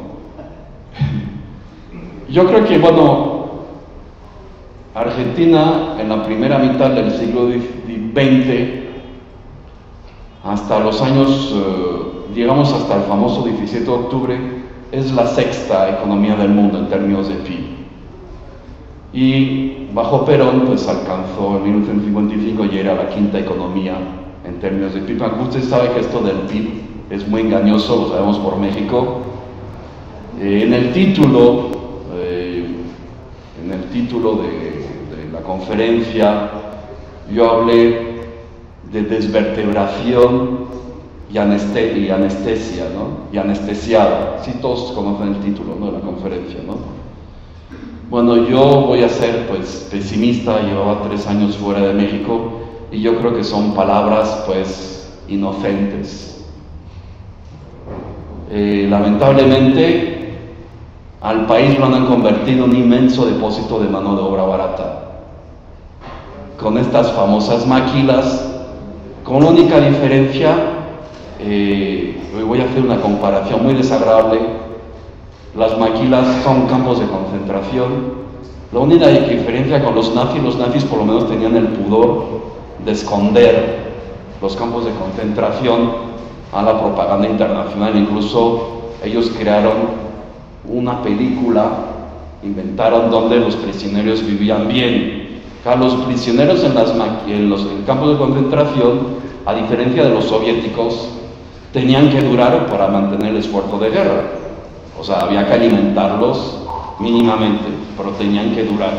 Speaker 1: Yo creo que, bueno, Argentina en la primera mitad del siglo XX, hasta los años, digamos hasta el famoso 17 de octubre, es la sexta economía del mundo en términos de PIB. Y bajo Perón, pues alcanzó en 1955 y era la quinta economía en términos de PIB. Aunque usted sabe que esto del PIB es muy engañoso, lo sabemos por México. En el título de la conferencia, yo hablé de desvertebración y anestesia, ¿no? Y anestesiado. Sí, todos conocen el título, ¿no? De la conferencia, ¿no? Bueno, yo voy a ser pues pesimista, llevaba 3 años fuera de México y yo creo que son palabras pues inocentes. Lamentablemente al país lo han convertido en un inmenso depósito de mano de obra barata, con estas famosas maquilas, con la única diferencia, voy a hacer una comparación muy desagradable. Las maquilas son campos de concentración. La única diferencia con los nazis por lo menos tenían el pudor de esconder los campos de concentración a la propaganda internacional. Incluso ellos crearon una película, inventaron donde los prisioneros vivían bien. Los prisioneros en los campos de concentración, a diferencia de los soviéticos, tenían que durar para mantener el esfuerzo de guerra. O sea, había que alimentarlos mínimamente, pero tenían que durar.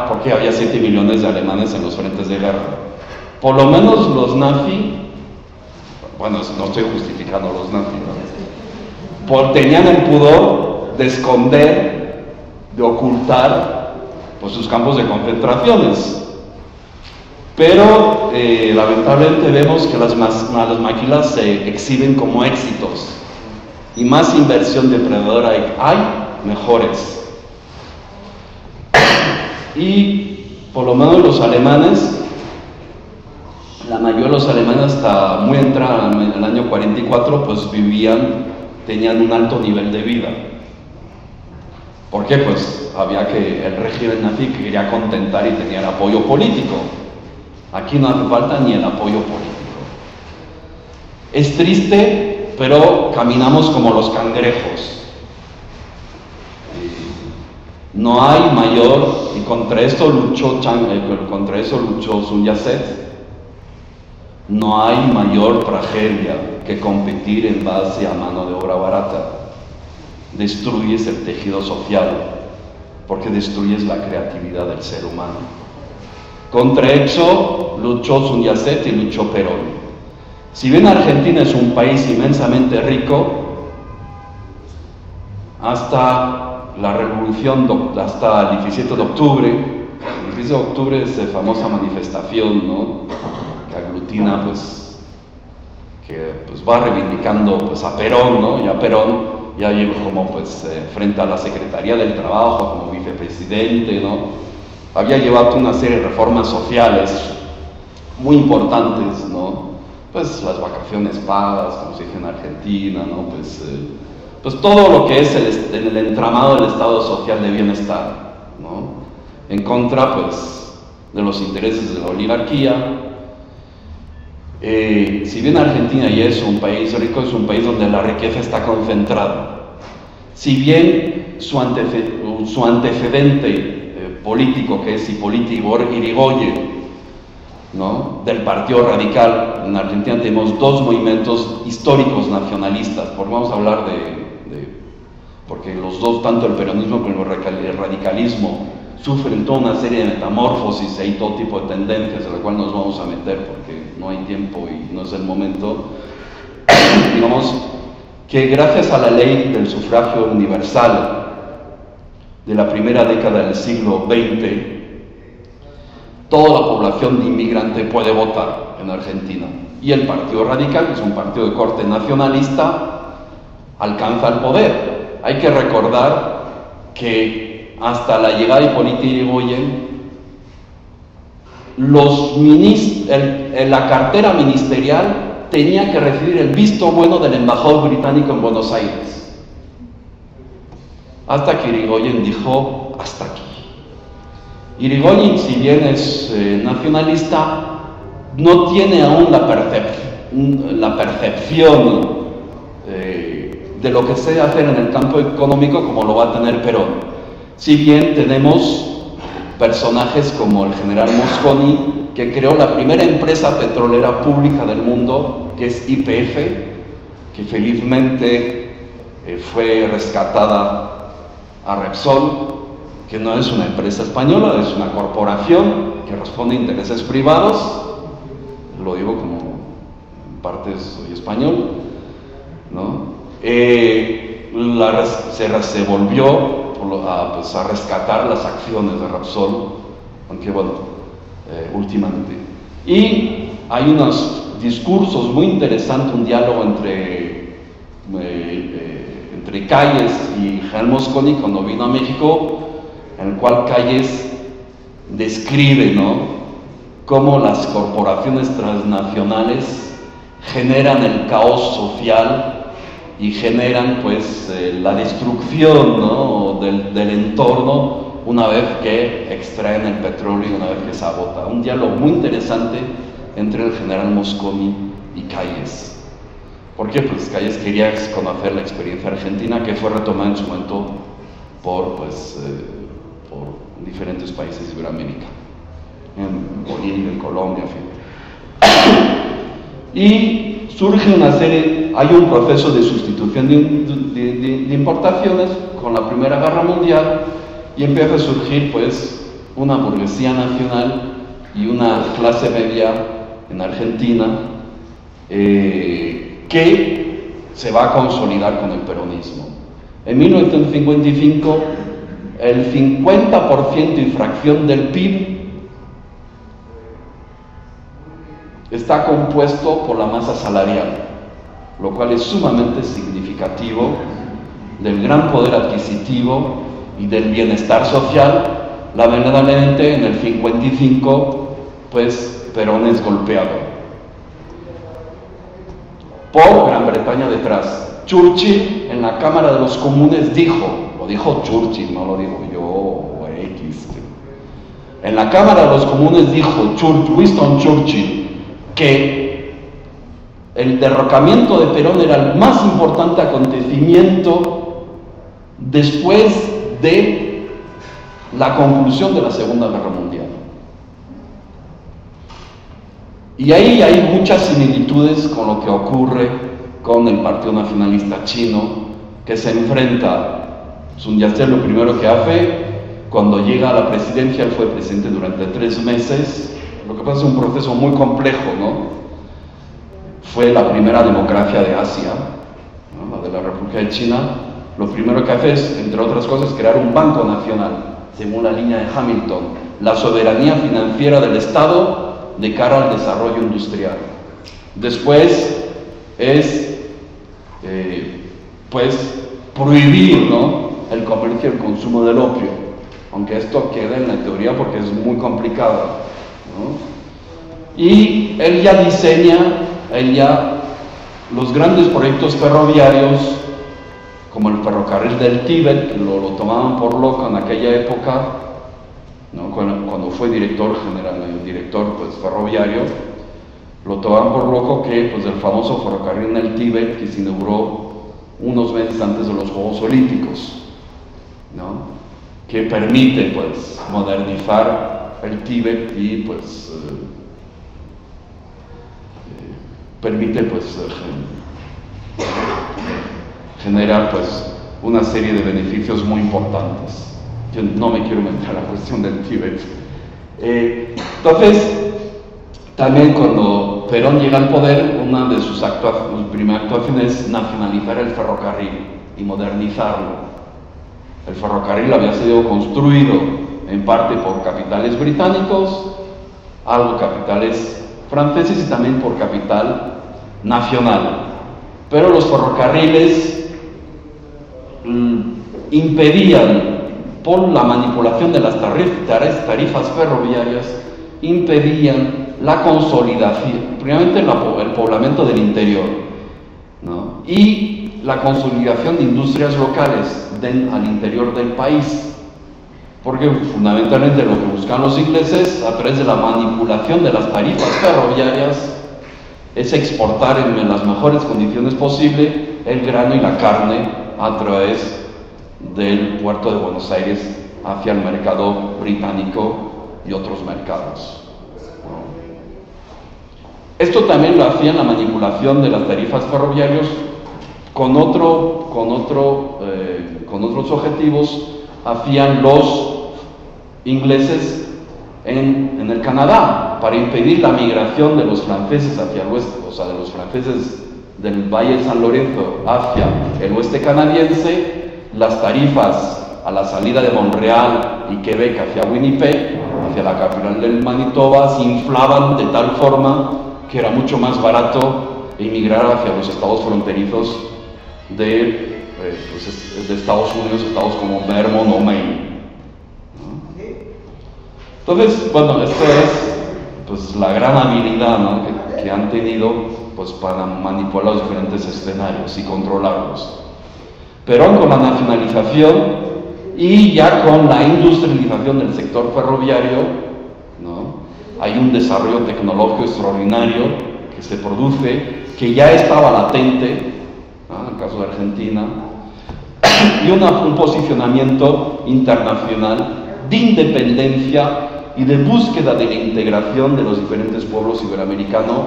Speaker 1: Porque había 7 millones de alemanes en los frentes de guerra. Por lo menos los nazis, bueno, no estoy justificando a los nazis, ¿no? Tenían el pudor de esconder, de ocultar pues, sus campos de concentraciones. Pero lamentablemente vemos que las maquilas se exhiben como éxitos, y más inversión depredadora hay, mejores. Y por lo menos los alemanes, la mayoría de los alemanes hasta muy entrada en el año 44 pues tenían un alto nivel de vida. ¿Por qué? Pues había que el régimen nazi quería contentar y tenía el apoyo político. Aquí no hace falta ni el apoyo político. Es triste, pero caminamos como los cangrejos. No hay mayor, y contra eso luchó Sun Yat-sen. No hay mayor tragedia que competir en base a mano de obra barata. Destruyes el tejido social, porque destruyes la creatividad del ser humano. Contra eso luchó Sun Yat-sen y luchó Perón. Si bien Argentina es un país inmensamente rico, hasta la revolución, hasta el 17 de octubre, el 17 de octubre es la famosa manifestación, ¿no?, que aglutina, pues, que pues va reivindicando pues a Perón, ¿no? Ya Perón ya llegó como pues frente a la Secretaría del Trabajo como vicepresidente, ¿no? Había llevado una serie de reformas sociales muy importantes, ¿no? Pues las vacaciones pagas, como se dice en Argentina, ¿no? Pues todo lo que es el entramado del Estado social de bienestar, ¿no? En contra, pues, de los intereses de la oligarquía. Si bien Argentina ya es un país rico, es un país donde la riqueza está concentrada. Si bien su antecedente político, que es Hipólito Yrigoyen, ¿no?, del Partido Radical, en Argentina tenemos dos movimientos históricos nacionalistas, porque vamos a hablar porque los dos, tanto el peronismo como el radicalismo, sufren toda una serie de metamorfosis y hay todo tipo de tendencias, a la cual nos vamos a meter porque no hay tiempo y no es el momento. Digamos que gracias a la ley del sufragio universal de la primera década del siglo XX, toda la población de inmigrante puede votar en Argentina. Y el Partido Radical, que es un partido de corte nacionalista, alcanza el poder. Hay que recordar que hasta la llegada de Hipólito Yrigoyen, la cartera ministerial tenía que recibir el visto bueno del embajador británico en Buenos Aires. Hasta que Yrigoyen dijo, hasta aquí. Yrigoyen, si bien es nacionalista, no tiene aún la percepción de lo que se debe hacer en el campo económico como lo va a tener Perón. Si bien tenemos personajes como el general Mosconi, que creó la primera empresa petrolera pública del mundo, que es YPF, que felizmente fue rescatada a Repsol, que no es una empresa española, es una corporación que responde a intereses privados. Lo digo como en parte soy español, ¿no? Se volvió a rescatar las acciones de Repsol, aunque bueno, últimamente. Y hay unos discursos muy interesantes, un diálogo entre Calles y General Mosconi cuando vino a México, en el cual Calles describe, ¿no?, cómo las corporaciones transnacionales generan el caos social y generan pues la destrucción, ¿no?, del entorno una vez que extraen el petróleo y una vez que se agota. Un diálogo muy interesante entre el general Mosconi y Calles. ¿Por qué? Pues Calles quería conocer la experiencia argentina, que fue retomada en su momento por diferentes países de Iberoamérica, en Bolivia, en Colombia, en fin. Y surge una serie, hay un proceso de sustitución de importaciones con la Primera Guerra Mundial, y empieza a surgir pues una burguesía nacional y una clase media en Argentina que se va a consolidar con el peronismo. En 1955 el 50% y fracción del PIB está compuesto por la masa salarial, lo cual es sumamente significativo del gran poder adquisitivo y del bienestar social. Lamentablemente en el 55 pues Perón es golpeado por Gran Bretaña detrás. Churchill en la Cámara de los Comunes dijo, lo dijo Churchill, no lo digo yo o X, en la Cámara de los Comunes dijo Winston Churchill que el derrocamiento de Perón era el más importante acontecimiento después de la conclusión de la Segunda Guerra Mundial. Y ahí hay muchas similitudes con lo que ocurre con el Partido Nacionalista Chino, que se enfrenta. Sun Yat-sen lo primero que hace, cuando llega a la presidencia, él fue presidente durante 3 meses, lo que pasa es un proceso muy complejo, ¿no? Fue la primera democracia de Asia, ¿no? La de la República de China. Lo primero que hace es, entre otras cosas, crear un banco nacional, según la línea de Hamilton, la soberanía financiera del Estado de cara al desarrollo industrial. Después es, pues, prohibir, ¿no?, el comercio y el consumo del opio, aunque esto queda en la teoría porque es muy complicado, ¿no? Y él ya diseña, los grandes proyectos ferroviarios, como el ferrocarril del Tíbet, que lo tomaban por loco en aquella época, ¿no?, cuando fue director general, director, pues, ferroviario, lo tomaban por loco que, pues, el famoso ferrocarril del Tíbet, que se inauguró unos meses antes de los Juegos Olímpicos, ¿no?, que permite, pues, modernizar el Tíbet y, pues, permite, pues, generar, pues, una serie de beneficios muy importantes. Yo no me quiero meter a la cuestión del Tíbet. Entonces, también cuando Perón llega al poder, una de sus primeras actuaciones es nacionalizar el ferrocarril y modernizarlo. El ferrocarril había sido construido en parte por capitales británicos, algo capitales franceses y también por capital nacional. Pero los ferrocarriles impedían, por la manipulación de las tarifas ferroviarias, impedían la consolidación, primeramente el poblamiento del interior, ¿no?, y la consolidación de industrias locales al interior del país, porque fundamentalmente lo que buscan los ingleses, a través de la manipulación de las tarifas ferroviarias, es exportar en las mejores condiciones posibles el grano y la carne a través del puerto de Buenos Aires hacia el mercado británico y otros mercados. Esto también lo hacían, la manipulación de las tarifas ferroviarias, con otros objetivos, hacían los ingleses en el Canadá, para impedir la migración de los franceses hacia el oeste, o sea, de los franceses del Valle de San Lorenzo hacia el oeste canadiense. Las tarifas a la salida de Montreal y Quebec hacia Winnipeg, hacia la capital del Manitoba, se inflaban de tal forma que era mucho más barato emigrar hacia los estados fronterizos de Estados Unidos, estados como Vermont o Maine. Entonces, bueno, esto es, pues, la gran habilidad, ¿no?, que han tenido, pues, para manipular los diferentes escenarios y controlarlos. Pero con la nacionalización y ya con la industrialización del sector ferroviario, ¿no?, hay un desarrollo tecnológico extraordinario que se produce, que ya estaba latente, ¿no?, en el caso de Argentina, y un posicionamiento internacional de independencia y de búsqueda de la integración de los diferentes pueblos iberoamericanos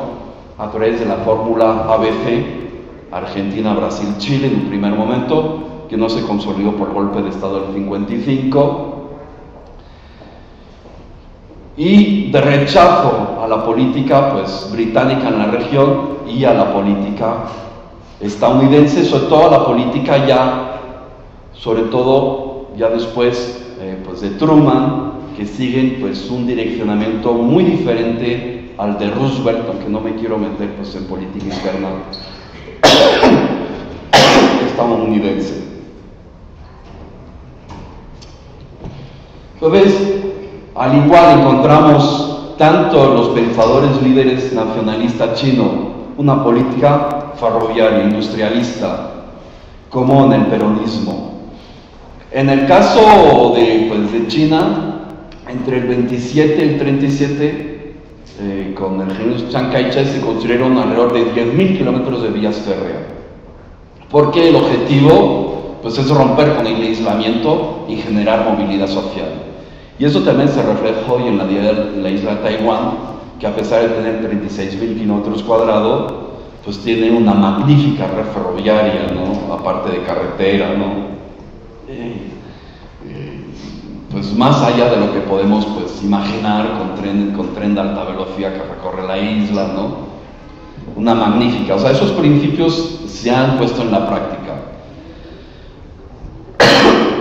Speaker 1: a través de la fórmula ABC, Argentina, Brasil, Chile, en un primer momento, que no se consolidó por golpe de Estado del 55, y de rechazo a la política, pues, británica en la región y a la política estadounidense, sobre todo a la política ya después, pues, de Truman, que siguen, pues, un direccionamiento muy diferente al de Roosevelt, aunque no me quiero meter, pues, en política interna estadounidense. Entonces, al igual encontramos tanto en los pensadores líderes nacionalistas chinos una política ferroviaria, industrialista, como en el peronismo. En el caso de China, entre el 27 y el 37, con el ingeniero Chiang Kai-shek se construyeron alrededor de 10.000 kilómetros de vías férreas. Porque el objetivo pues, es romper con el aislamiento y generar movilidad social. Y eso también se refleja hoy en la isla de Taiwán, que a pesar de tener 36.000 kilómetros cuadrados, pues tiene una magnífica red ferroviaria, ¿no? Aparte de carretera, ¿no? Pues más allá de lo que podemos pues, imaginar con tren de alta velocidad que recorre la isla, ¿no? Una magnífica, o sea, esos principios se han puesto en la práctica.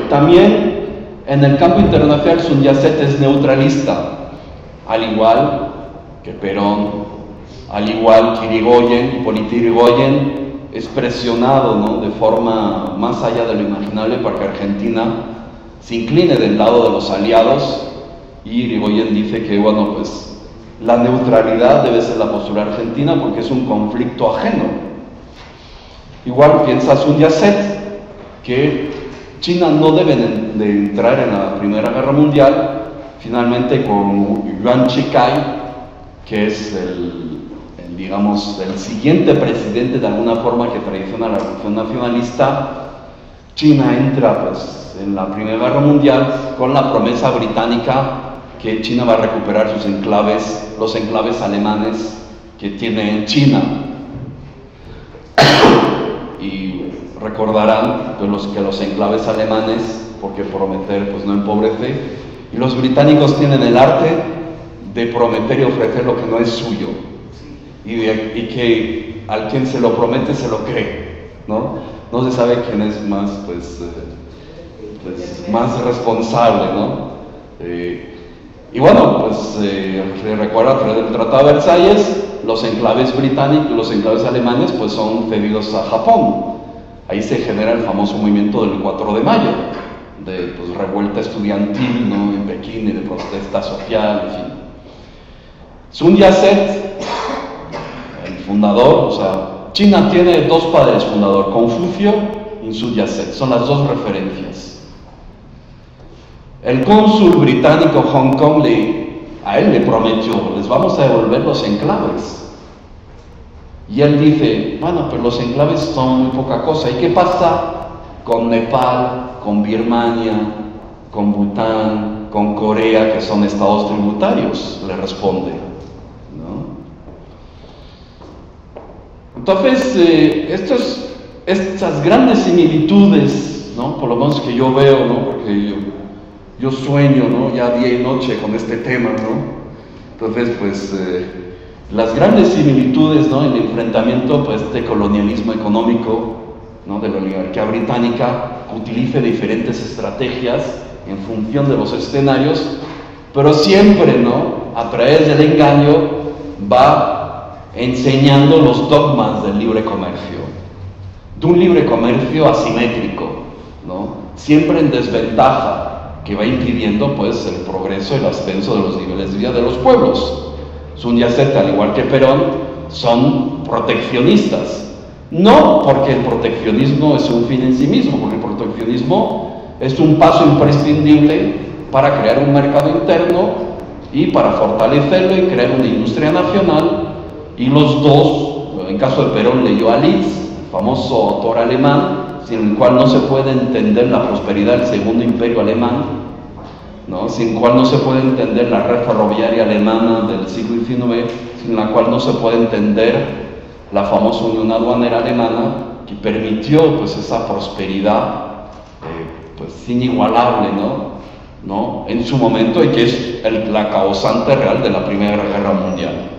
Speaker 1: También en el campo internacional Sun Yat-sen es neutralista, al igual que Perón, al igual que Irigoyen. Hipólito Yrigoyen es presionado, ¿no? De forma más allá de lo imaginable para que Argentina se incline del lado de los aliados, y Irigoyen dice que, bueno, pues la neutralidad debe ser la postura argentina porque es un conflicto ajeno. Igual piensa Sun Yat-sen que China no debe de entrar en la Primera Guerra Mundial, finalmente con Yuan Shikai, que es digamos, el siguiente presidente de alguna forma que traiciona la revolución nacionalista. China entra pues, en la Primera Guerra Mundial con la promesa británica que China va a recuperar sus enclaves, los enclaves alemanes que tiene en China. Y recordarán pues, que los enclaves alemanes, porque prometer pues, no empobrece, y los británicos tienen el arte de prometer y ofrecer lo que no es suyo, y que al quien se lo promete se lo cree, ¿no? No se sabe quién es más, más responsable, ¿no? Y bueno, pues se recuerda a través del Tratado de Versalles, los enclaves británicos, los enclaves alemanes, pues son cedidos a Japón. Ahí se genera el famoso movimiento del 4 de mayo, de pues, revuelta estudiantil, ¿no? En Pekín y de protesta social, en fin. Sun Yat-sen, el fundador, o sea, China tiene dos padres fundadores, Confucio y Sun Yat-sen, son las dos referencias. El cónsul británico Hong Kong a él le prometió, les vamos a devolver los enclaves. Y él dice, bueno, pero los enclaves son muy poca cosa. ¿Y qué pasa con Nepal, con Birmania, con Bután, con Corea, que son estados tributarios? Le responde, ¿no? Entonces, estas grandes similitudes, ¿no? Por lo menos que yo veo, ¿no? Porque yo sueño, ¿no? Ya día y noche con este tema, ¿no? Entonces, pues, las grandes similitudes, ¿no? En el enfrentamiento, pues, de colonialismo económico, ¿no? De la oligarquía británica, que utilice diferentes estrategias en función de los escenarios, pero siempre, ¿no? A través del engaño va enseñando los dogmas del libre comercio, de un libre comercio asimétrico, ¿no? Siempre en desventaja, que va impidiendo pues el progreso y el ascenso de los niveles de vida de los pueblos. Sun Yat-sen, al igual que Perón, son proteccionistas, no porque el proteccionismo es un fin en sí mismo, porque el proteccionismo es un paso imprescindible para crear un mercado interno y para fortalecerlo y crear una industria nacional. Y los dos, en caso de Perón leyó a Liszt, el famoso autor alemán, sin el cual no se puede entender la prosperidad del segundo imperio alemán, ¿no? Sin el cual no se puede entender la red ferroviaria alemana del siglo XIX, sin la cual no se puede entender la famosa unión aduanera alemana, que permitió pues, esa prosperidad pues, inigualable, ¿no? En su momento, y que es la causante real de la Primera Guerra Mundial,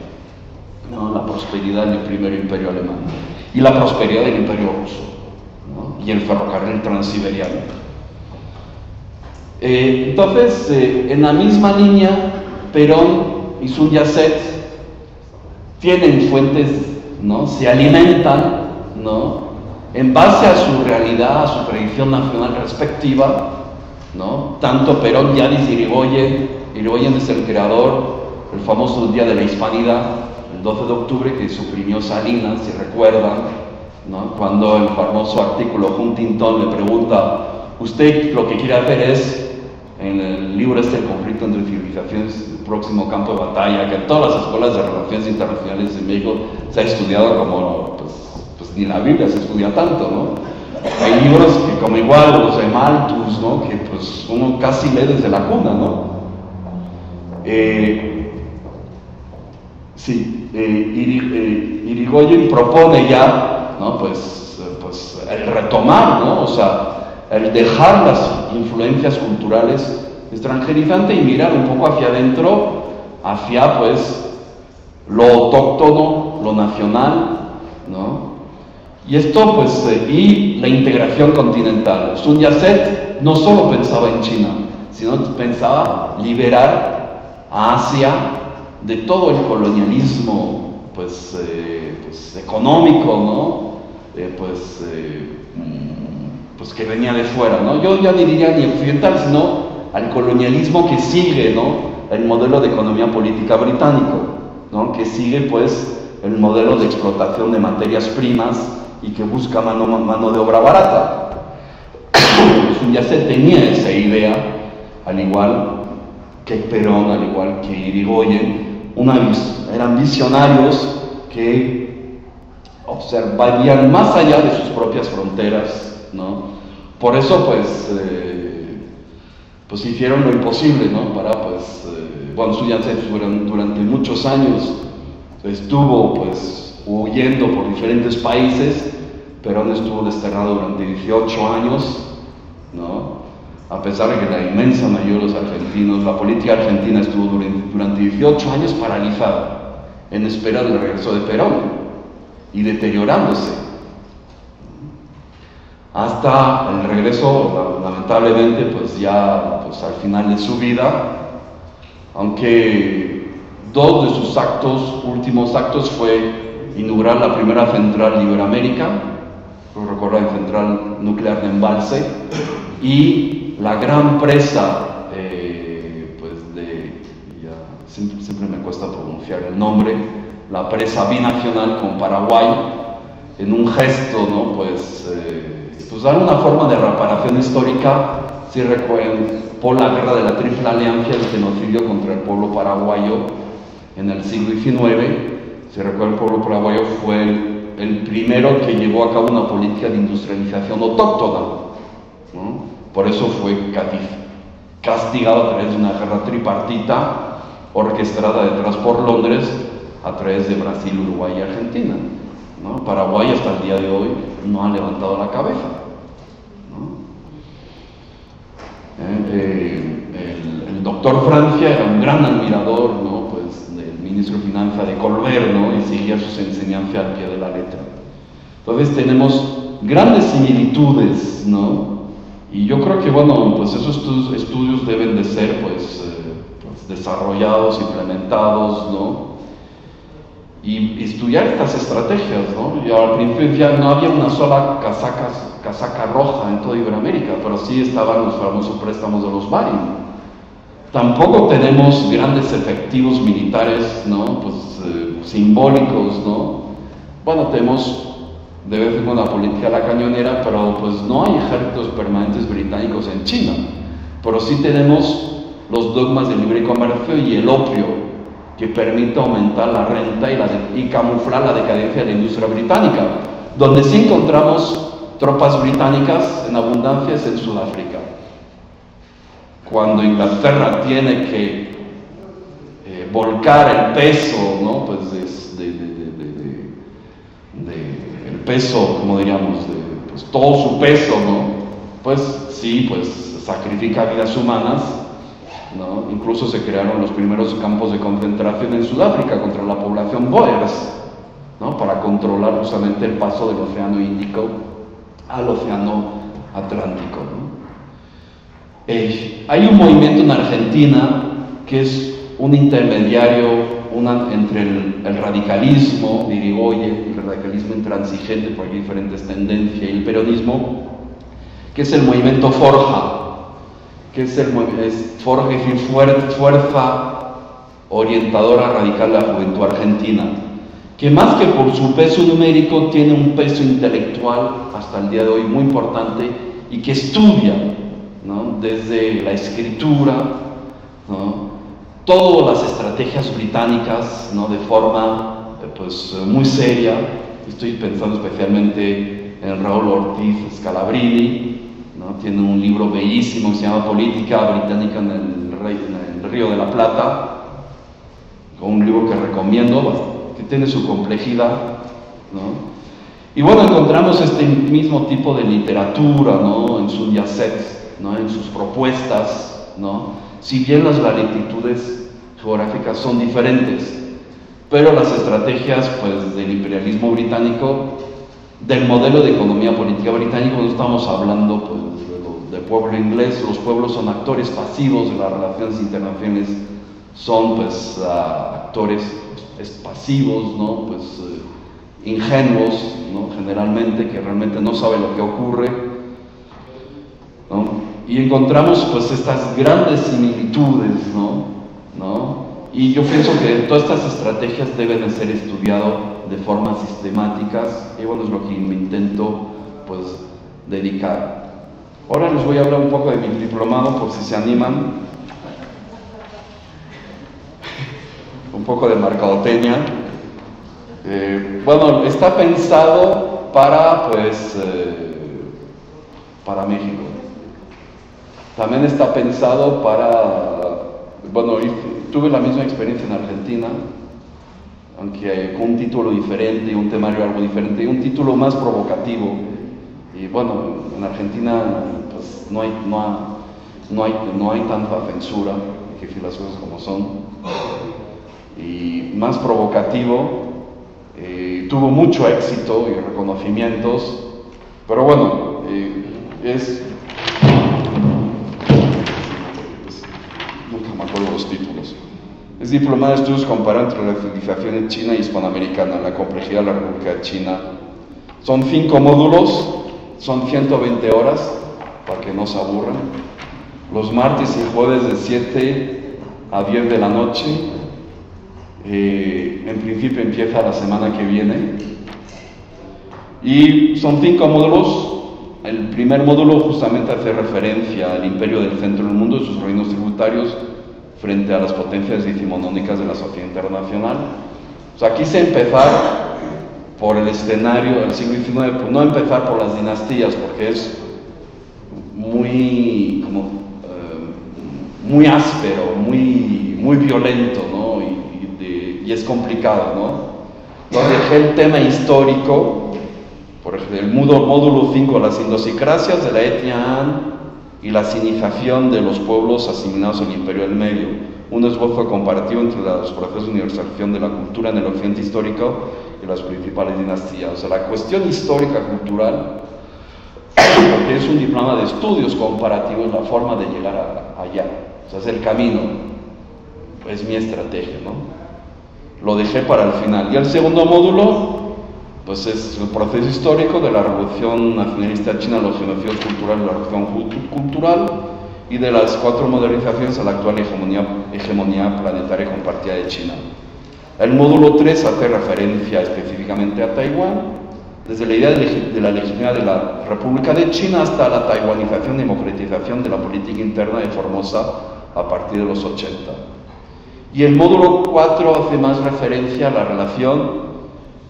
Speaker 1: ¿no? La prosperidad del primer imperio alemán y la prosperidad del imperio ruso, ¿no? Y el ferrocarril transiberiano. Entonces, en la misma línea, Perón y Sun Yat-sen tienen fuentes, ¿no? Se alimentan, ¿no? En base a su realidad, a su tradición nacional respectiva, ¿no? Tanto Perón, Yadis y Irigoyen. Irigoyen es el creador del famoso Día de la Hispanidad, el 12 de octubre, que suprimió Salinas, si recuerdan, ¿no? Cuando el famoso artículo Huntington le pregunta, usted lo que quiere hacer es, en el libro El conflicto entre civilizaciones, próximo campo de batalla, que en todas las escuelas de relaciones internacionales en México se ha estudiado como, pues ni la Biblia se estudia tanto, ¿no? Hay libros que como igual los de Malthus, ¿no? Que pues uno casi lee desde la cuna, ¿no? Irigoyen propone ya, ¿no? Pues el retomar, ¿no? O sea, el dejar las influencias culturales extranjerizantes y mirar un poco hacia adentro, hacia pues lo autóctono, lo nacional, ¿no? Y esto pues, y la integración continental. Sun Yat-sen no solo pensaba en China, sino pensaba liberar a Asia de todo el colonialismo pues económico, ¿no? Pues que venía de fuera, ¿no? Yo ya ni diría ni occidental, sino al colonialismo que sigue, ¿no? El modelo de economía política británico, ¿no? Que sigue pues el modelo de explotación de materias primas y que busca mano de obra barata. Ya se tenía esa idea, al igual que Perón, al igual que Irigoyen, eran visionarios que observarían más allá de sus propias fronteras, ¿no? Por eso, pues hicieron lo imposible, ¿no? Para, Sun Yat-sen durante muchos años estuvo, huyendo por diferentes países. Perón estuvo desterrado durante 18 años, ¿no? A pesar de que la inmensa mayoría de los argentinos, la política argentina estuvo durante 18 años paralizada, en espera del regreso de Perón, y deteriorándose. Hasta el regreso, lamentablemente, al final de su vida, aunque dos de sus últimos actos fue inaugurar la primera central de Iberoamérica, recuerdan, central nuclear de Embalse, y la gran presa, siempre me cuesta pronunciar el nombre, la presa binacional con Paraguay, en un gesto, ¿no? Dar una forma de reparación histórica, si recuerdan, por la guerra de la Triple Alianza, el genocidio contra el pueblo paraguayo en el siglo XIX. Si recuerdan, el pueblo paraguayo fue el primero que llevó a cabo una política de industrialización autóctona, ¿no? Por eso fue castigado a través de una guerra tripartita orquestada detrás por Londres a través de Brasil, Uruguay y Argentina, ¿no? Paraguay hasta el día de hoy no ha levantado la cabeza, ¿no? El doctor Francia era un gran admirador, ¿no? Del ministro de Finanzas de Colbert, ¿no? Y seguía sus enseñanzas al pie de la letra. Entonces tenemos grandes similitudes, ¿no? Y yo creo que, esos estudios deben de ser, desarrollados, implementados, ¿no? Y estudiar estas estrategias, ¿no? Y al principio ya no había una sola casaca roja en toda Iberoamérica, pero sí estaban los famosos préstamos de los Bari. Tampoco tenemos grandes efectivos militares, ¿no? Simbólicos, ¿no? Tenemos de vez en cuando la política de la cañonera, pero no hay ejércitos permanentes británicos en China. Pero sí tenemos los dogmas del libre comercio y el opio, que permite aumentar la renta y camuflar la decadencia de la industria británica. Donde sí encontramos tropas británicas en abundancia es en Sudáfrica. Cuando Inglaterra tiene que volcar el peso, ¿no? El peso, como diríamos, todo su peso, ¿no? Sacrifica vidas humanas, ¿no? Incluso se crearon los primeros campos de concentración en Sudáfrica contra la población Boers, ¿no? Para controlar justamente el paso del Océano Índico al Océano Atlántico, ¿no? Hay un movimiento en Argentina que es un intermediario entre el radicalismo de Irigoyen, el radicalismo intransigente, porque hay diferentes tendencias, y el peronismo, que es el movimiento Forja, que es Forja, es decir, fuerza orientadora radical de la juventud argentina, que más que por su peso numérico tiene un peso intelectual hasta el día de hoy muy importante y que estudia, ¿no? Desde la escritura, ¿no? todas las estrategias británicas, ¿no? De forma pues muy seria. Estoy pensando especialmente en Raúl Ortiz Scalabrini, ¿no? Tiene un libro bellísimo que se llama Política Británica en el Río de la Plata, un libro que recomiendo, que tiene su complejidad, ¿no? Y bueno, encontramos este mismo tipo de literatura, ¿no? En Sunyacet, ¿no? En sus propuestas, ¿no? Si bien las latitudes geográficas son diferentes, pero las estrategias pues, del imperialismo británico, del modelo de economía política británico, no estamos hablando pues, del pueblo inglés. Los pueblos son actores pasivos de las relaciones internacionales, son pues, actores pasivos, ¿no? Pues, ingenuos, ¿no? Generalmente, que realmente no saben lo que ocurre, ¿no? Y encontramos pues estas grandes similitudes, ¿no? Y yo pienso que todas estas estrategias deben de ser estudiadas de forma sistemáticas, y bueno, es lo que me intento pues dedicar. Ahora les voy a hablar un poco de mi diplomado, por si se animan. Un poco de mercadotecnia. Bueno, está pensado para México. También está pensado bueno, tuve la misma experiencia en Argentina, aunque con un título diferente, un temario algo diferente, y un título más provocativo. Y bueno, en Argentina pues no hay tanta censura, hay que decir las cosas como son, y más provocativo. Tuvo mucho éxito y reconocimientos, pero bueno, nunca me acuerdo los títulos. Es diplomado de estudios comparados entre la civilización china y hispanoamericana, la complejidad de la República de China. Son 5 módulos, son 120 horas, para que no se aburran. Los martes y jueves de 7 a 10 de la noche. En principio empieza la semana que viene. Y son 5 módulos. El primer módulo justamente hace referencia al imperio del centro del mundo y sus reinos tributarios frente a las potencias decimonónicas de la sociedad internacional. O sea, quise empezar por el escenario del siglo XIX, no empezar por las dinastías, porque es muy áspero, muy violento, ¿no? Y es complicado, ¿no? Entonces dejé el tema histórico, por ejemplo, el módulo 5, las idiosincrasias de la etnia Han y la sinización de los pueblos asimilados al Imperio del Medio, un esbozo comparativo entre los procesos de universalización de la cultura en el occidente histórico y las principales dinastías. O sea, la cuestión histórica cultural, porque es un diploma de estudios comparativos, la forma de llegar allá, o sea, es el camino, es mi estrategia, ¿no? Lo dejé para el final. Y el segundo módulo, pues es el proceso histórico de la Revolución Nacionalista China, los genocidios culturales, la Revolución Cultural, y de las 4 modernizaciones a la actual hegemonía planetaria compartida de China. El módulo 3 hace referencia específicamente a Taiwán, desde la idea de la legitimidad de la República de China hasta la taiwanización y democratización de la política interna de Formosa a partir de los 80. Y el módulo 4 hace más referencia a la relación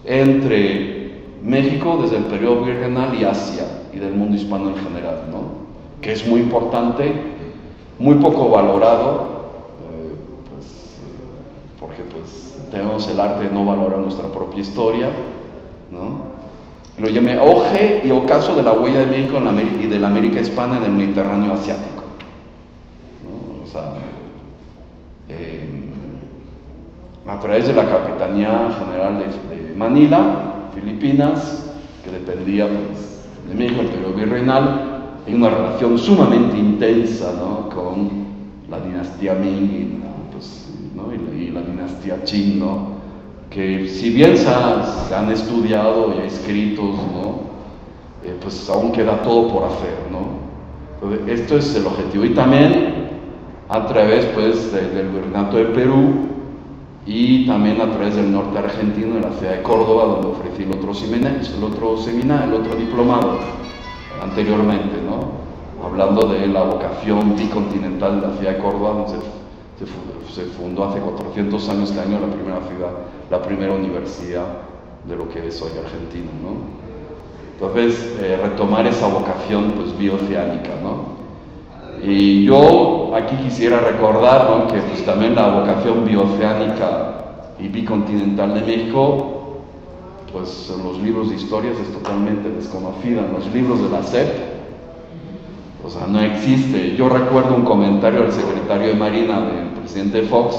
Speaker 1: entre México desde el periodo virreinal y Asia y del mundo hispano en general, ¿no? Que es muy importante, muy poco valorado, porque pues tenemos el arte de no valorar nuestra propia historia, ¿no? Lo llamé Auge y Ocaso de la huella de México y de la América hispana en el Mediterráneo asiático, ¿no? O sea, a través de la Capitanía General de Manila, Filipinas, que dependía pues, de México, el periodo virreinal, hay una relación sumamente intensa, ¿no? Con la dinastía Ming y la dinastía Qing, ¿no? Que si bien se han estudiado y hay escritos, ¿no? Pues aún queda todo por hacer, ¿no? Entonces, esto es el objetivo. Y también a través pues, del Virreinato de Perú, y también a través del norte argentino, de la ciudad de Córdoba, donde ofrecí el otro diplomado anteriormente, ¿no? Hablando de la vocación bicontinental de la ciudad de Córdoba, donde Se fundó hace 400 años este año la primera ciudad, la primera universidad de lo que es hoy Argentina, ¿no? Entonces, retomar esa vocación pues bioceánica, ¿no? Y yo aquí quisiera recordar, ¿no?, que pues también la vocación bioceánica y bicontinental de México, pues en los libros de historias es totalmente desconocida. En los libros de la SEP, o sea, no existe. Yo recuerdo un comentario del secretario de Marina del presidente Fox,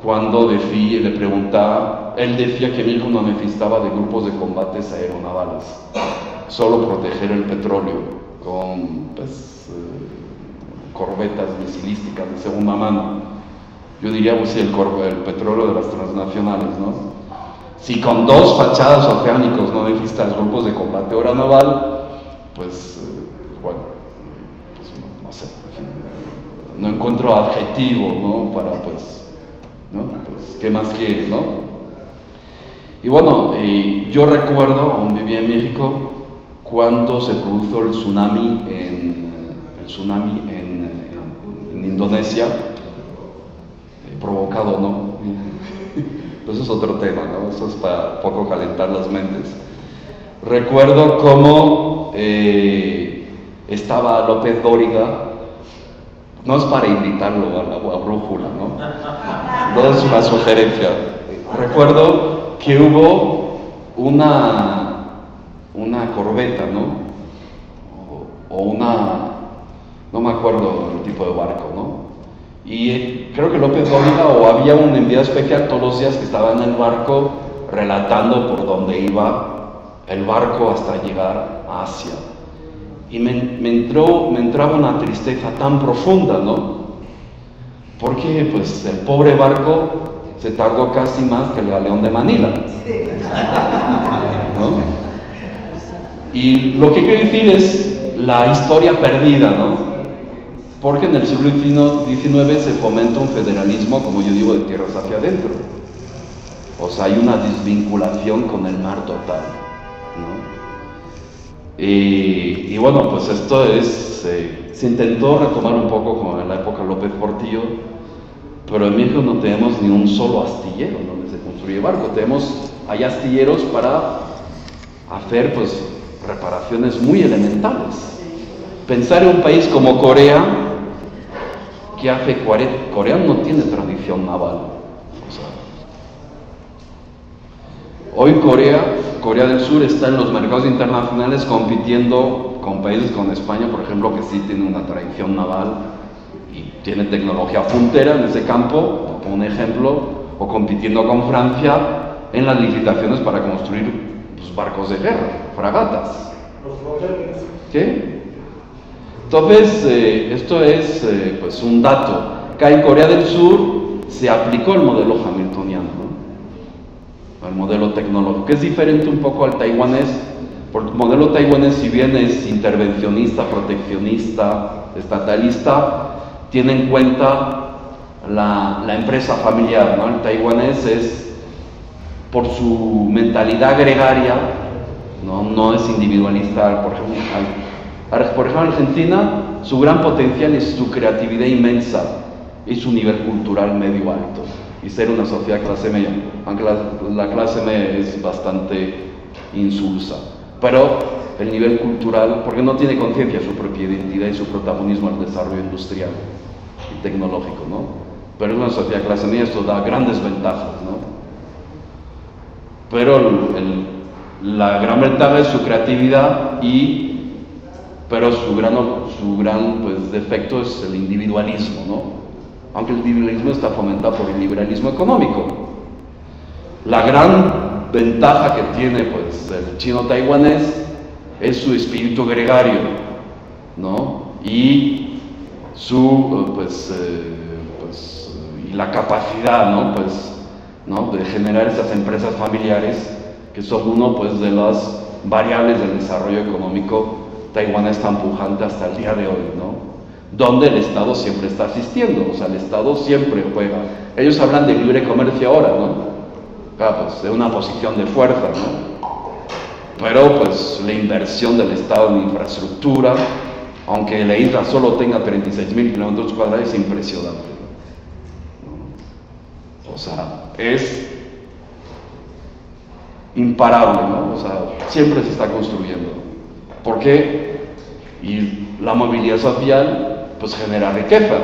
Speaker 1: cuando le preguntaba, él decía que México no necesitaba de grupos de combates aeronavales, solo proteger el petróleo con pues, corbetas misilísticas de segunda mano. Yo diría, pues sí, el petróleo de las transnacionales, ¿no? Si con 2 fachadas oceánicos no necesitas grupos de combate aeronaval, pues, bueno, pues, no sé, no encuentro adjetivo, ¿no?, para, pues, ¿no? Pues, ¿qué más quieres, no? Y bueno, yo recuerdo, aún vivía en México, cuando se produjo el tsunami en Indonesia, provocado, ¿no? Eso es otro tema, ¿no? Eso es para poco calentar las mentes. Recuerdo cómo estaba López Dóriga, no es para invitarlo a brújula, ¿no? No es una sugerencia. Recuerdo que hubo una corbeta, ¿no? O no me acuerdo el tipo de barco, ¿no? Y creo que López Dóriga, o había un enviado especial todos los días que estaba en el barco relatando por dónde iba el barco hasta llegar a Asia. Y me entraba una tristeza tan profunda, ¿no? Porque pues el pobre barco se tardó casi más que el galeón de Manila, ¿no? Y lo que quiero decir es la historia perdida, ¿no? Porque en el siglo XIX se fomenta un federalismo, como yo digo, de tierras hacia adentro. O sea, hay una desvinculación con el mar total, ¿no? Y bueno, pues esto es, se intentó retomar un poco como en la época López Portillo, pero en México no tenemos ni un solo astillero donde se construye barco. Hay astilleros para hacer pues reparaciones muy elementales. Pensar en un país como Corea, que hace Corea no tiene tradición naval. O sea, hoy Corea del Sur está en los mercados internacionales compitiendo con países como España, por ejemplo, que sí tiene una tradición naval y tiene tecnología puntera en ese campo, como un ejemplo, o compitiendo con Francia en las licitaciones para construir pues, barcos de guerra, fragatas. ¿Qué? Entonces, esto es pues un dato, que en Corea del Sur se aplicó el modelo hamiltoniano, ¿no? El modelo tecnológico, que es diferente un poco al taiwanés, porque el modelo taiwanés, si bien es intervencionista, proteccionista, estatalista, tiene en cuenta la empresa familiar, ¿no? El taiwanés es, por su mentalidad gregaria, no es individualista. Por ejemplo, Argentina, su gran potencial es su creatividad inmensa y su nivel cultural medio alto, y ser una sociedad clase media, aunque la clase media es bastante insulsa, pero el nivel cultural, porque no tiene conciencia de su propia identidad y su protagonismo al desarrollo industrial y tecnológico, ¿no? Pero en una sociedad clase media esto da grandes ventajas, ¿no? Pero la gran ventaja es su creatividad, pero su gran pues, defecto es el individualismo, ¿no? Aunque el individualismo está fomentado por el liberalismo económico. La gran ventaja que tiene pues, el chino taiwanés es su espíritu gregario, ¿no? Y su y la capacidad, ¿no? Pues, ¿no? De generar esas empresas familiares que son uno pues, de las variables del desarrollo económico taiwanés tan pujante hasta el día de hoy, ¿no? Donde el Estado siempre está asistiendo, o sea, el Estado siempre juega. Ellos hablan de libre comercio ahora, ¿no? Claro, pues de una posición de fuerza, ¿no? Pero pues la inversión del Estado en infraestructura, aunque la isla solo tenga 36.000 kilómetros cuadrados, es impresionante. sea, es imparable, ¿no? O sea, siempre se está construyendo. ¿Por qué? Y la movilidad social, pues genera riqueza,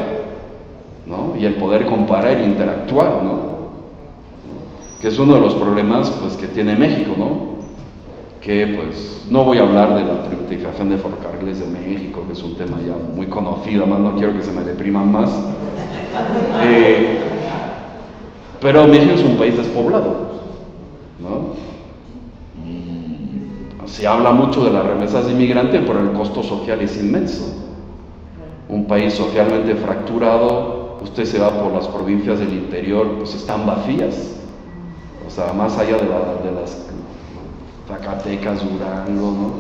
Speaker 1: ¿no? Y el poder comparar e interactuar, ¿no? Que es uno de los problemas, pues, que tiene México, ¿no? Que, pues, no voy a hablar de la privatización de ferrocarriles de México, que es un tema ya muy conocido, además no quiero que se me depriman más. Pero México es un país despoblado, ¿no? Y se habla mucho de las remesas de inmigrante, pero el costo social es inmenso. Un país socialmente fracturado, usted se va por las provincias del interior, pues están vacías. O sea, más allá de las Zacatecas, Durango, ¿no?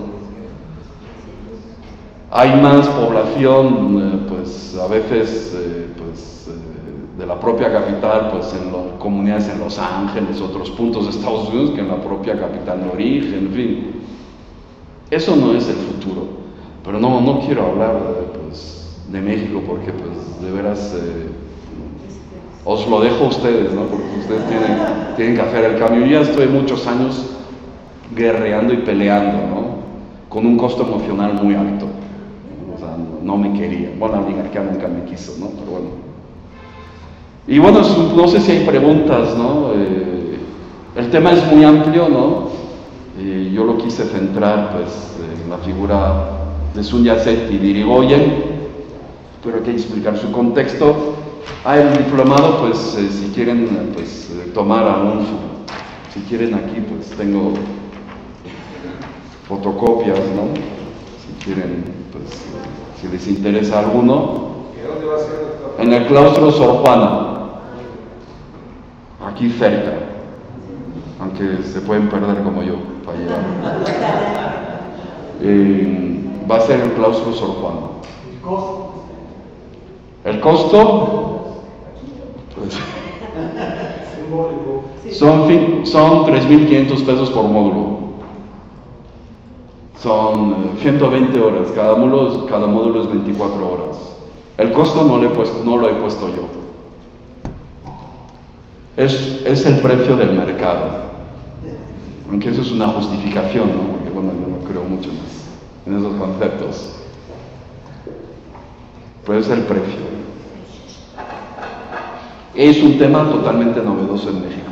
Speaker 1: Hay más población, pues a veces, de la propia capital, pues en las comunidades en Los Ángeles, otros puntos de Estados Unidos, que en la propia capital de origen, en fin. Eso no es el futuro. Pero no quiero hablar de México, porque pues de veras os lo dejo a ustedes, ¿no? Porque ustedes tienen que hacer el cambio. Yo ya estoy muchos años guerreando y peleando, ¿no? Con un costo emocional muy alto. O sea, no me quería. Bueno, la oligarquía nunca me quiso, ¿no? Pero bueno. Y bueno, no sé si hay preguntas, ¿no? El tema es muy amplio, ¿no? Yo lo quise centrar, pues, en la figura de Sun Yat-sen y de Irigoyen, pero hay que explicar su contexto. El diplomado, pues, si quieren, pues, tomar algún, si quieren aquí, pues, tengo fotocopias, ¿no? Si quieren, pues, si les interesa alguno.
Speaker 3: ¿Y dónde va a ser, doctor?
Speaker 1: En el claustro Sor Juana, aquí cerca, aunque se pueden perder como yo para llegar. Va a ser el claustro Sor Juana. ¿El costo? Pues, son 3.500 pesos por módulo. Son 120 horas, cada módulo es 24 horas. El costo no lo he puesto yo. Es el precio del mercado. Aunque eso es una justificación, ¿no? Porque bueno, yo no creo mucho en esos conceptos. Pero es el precio. Es un tema totalmente novedoso en México.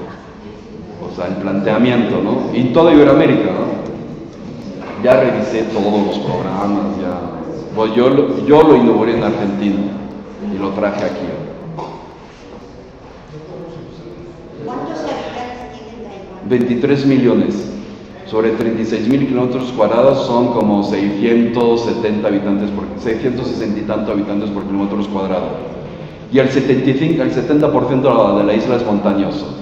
Speaker 1: O sea, el planteamiento, ¿no? Y en toda Iberoamérica, ¿no? Ya revisé todos los programas, ya. Pues yo lo inauguré en Argentina y lo traje aquí.
Speaker 4: ¿Cuántos habitantes tiene Taiwán?
Speaker 1: 23 millones. Sobre 36.000 kilómetros cuadrados son como 660 habitantes 660 y tanto habitantes por kilómetros cuadrados. Y el 70% de la isla es montañoso.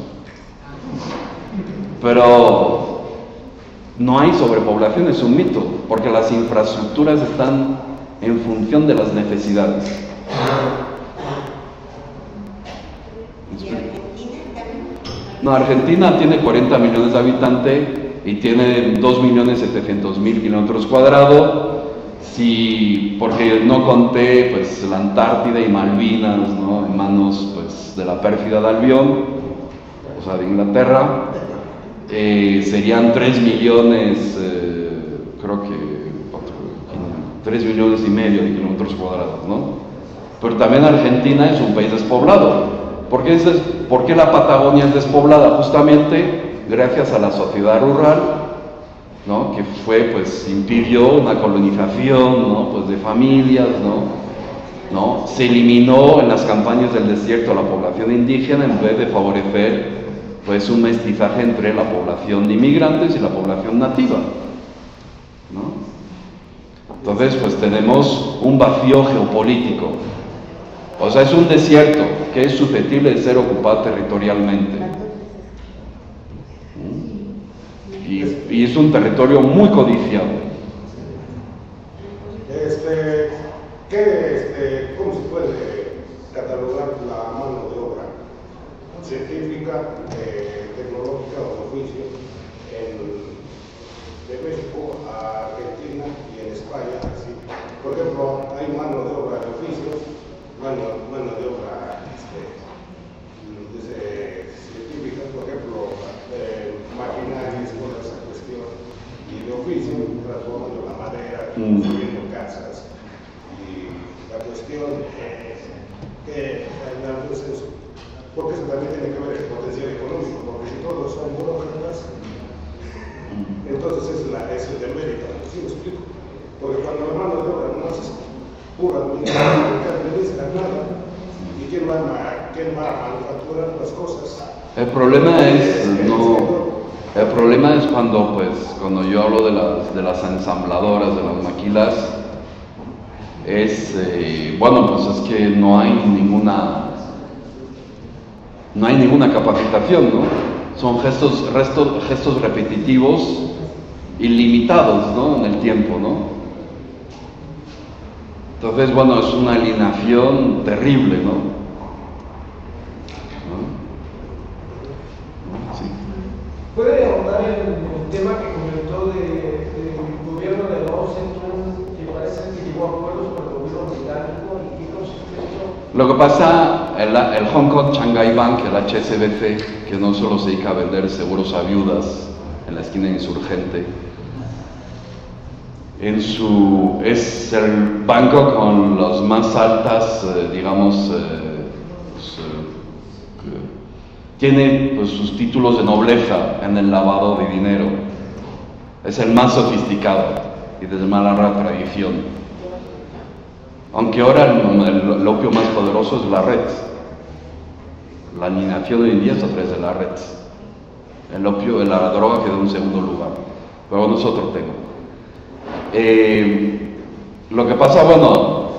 Speaker 1: Pero no hay sobrepoblación, es un mito, porque las infraestructuras están en función de las necesidades.
Speaker 4: ¿Y Argentina también?
Speaker 1: No, Argentina tiene 40 millones de habitantes y tiene 2.700.000 kilómetros cuadrados. Sí, porque no conté pues la Antártida y Malvinas, ¿no? En manos pues de la pérfida de Albión, o sea, de Inglaterra. Serían 3 millones, creo que 3 millones y medio de kilómetros cuadrados, ¿no? Pero también Argentina es un país despoblado. ¿Por qué la Patagonia es despoblada? Justamente gracias a la sociedad rural, ¿no? Que pues impidió una colonización, ¿no? Pues de familias, ¿no? Se eliminó en las campañas del desierto a la población indígena en vez de favorecer pues un mestizaje entre la población de inmigrantes y la población nativa, ¿no? Entonces pues tenemos un vacío geopolítico, o sea, es un desierto que es susceptible de ser ocupado territorialmente, y es un territorio muy codiciado.
Speaker 3: ¿Cómo se puede catalogar la mano de obra científica, tecnológica o de oficio de México a Argentina y en España? Así. Por ejemplo, hay mano de obra de oficios, mano de obra construyendo casas. Y la cuestión que en algún senso, porque eso también tiene que ver el potencial económico, porque si todos son burócratas, entonces es el demérito, ¿sí me explico? Porque cuando la mano de obra no haces pura administración, no administra nada, ¿y quién va a manufacturar las cosas?
Speaker 1: El problema es cuando, pues, cuando yo hablo de las ensambladoras, de las maquilas, bueno, pues es que no hay ninguna capacitación, ¿no? Son gestos repetitivos ilimitados, ¿no? En el tiempo, ¿no? Entonces, bueno, es una alienación terrible, ¿no? Sí.
Speaker 5: ¿Puede ahondar en el tema que comentó del gobierno de Mao Zedong, que parece que llegó a acuerdos con el gobierno británico y qué consiste eso?
Speaker 1: Lo que pasa, el Hong Kong Shanghai Bank, el HSBC, que no solo se dedica a vender seguros a viudas en la esquina Insurgente, es el banco con las más altas, digamos, tiene pues, sus títulos de nobleza en el lavado de dinero. Es el más sofisticado y de más larga tradición. Aunque ahora el opio más poderoso es la red. La alienación hoy en día es a través de la red. El opio, la droga queda en un segundo lugar. Pero bueno, es otro tema. Lo que pasa, bueno,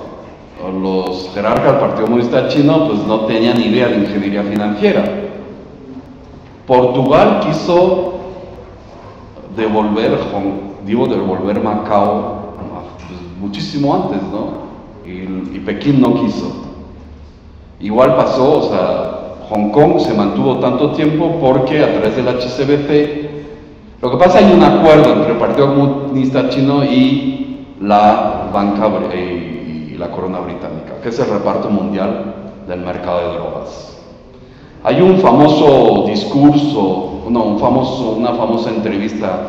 Speaker 1: los jerarcas del Partido Comunista Chino pues no tenían ni idea de ingeniería financiera. Portugal quiso devolver Macao pues, muchísimo antes, ¿no? Y Pekín no quiso. Igual pasó, o sea, Hong Kong se mantuvo tanto tiempo porque a través del HSBC, lo que pasa hay un acuerdo entre el Partido Comunista Chino y la banca y la corona británica, que es el reparto mundial del mercado de drogas. Hay un famoso discurso, una famosa entrevista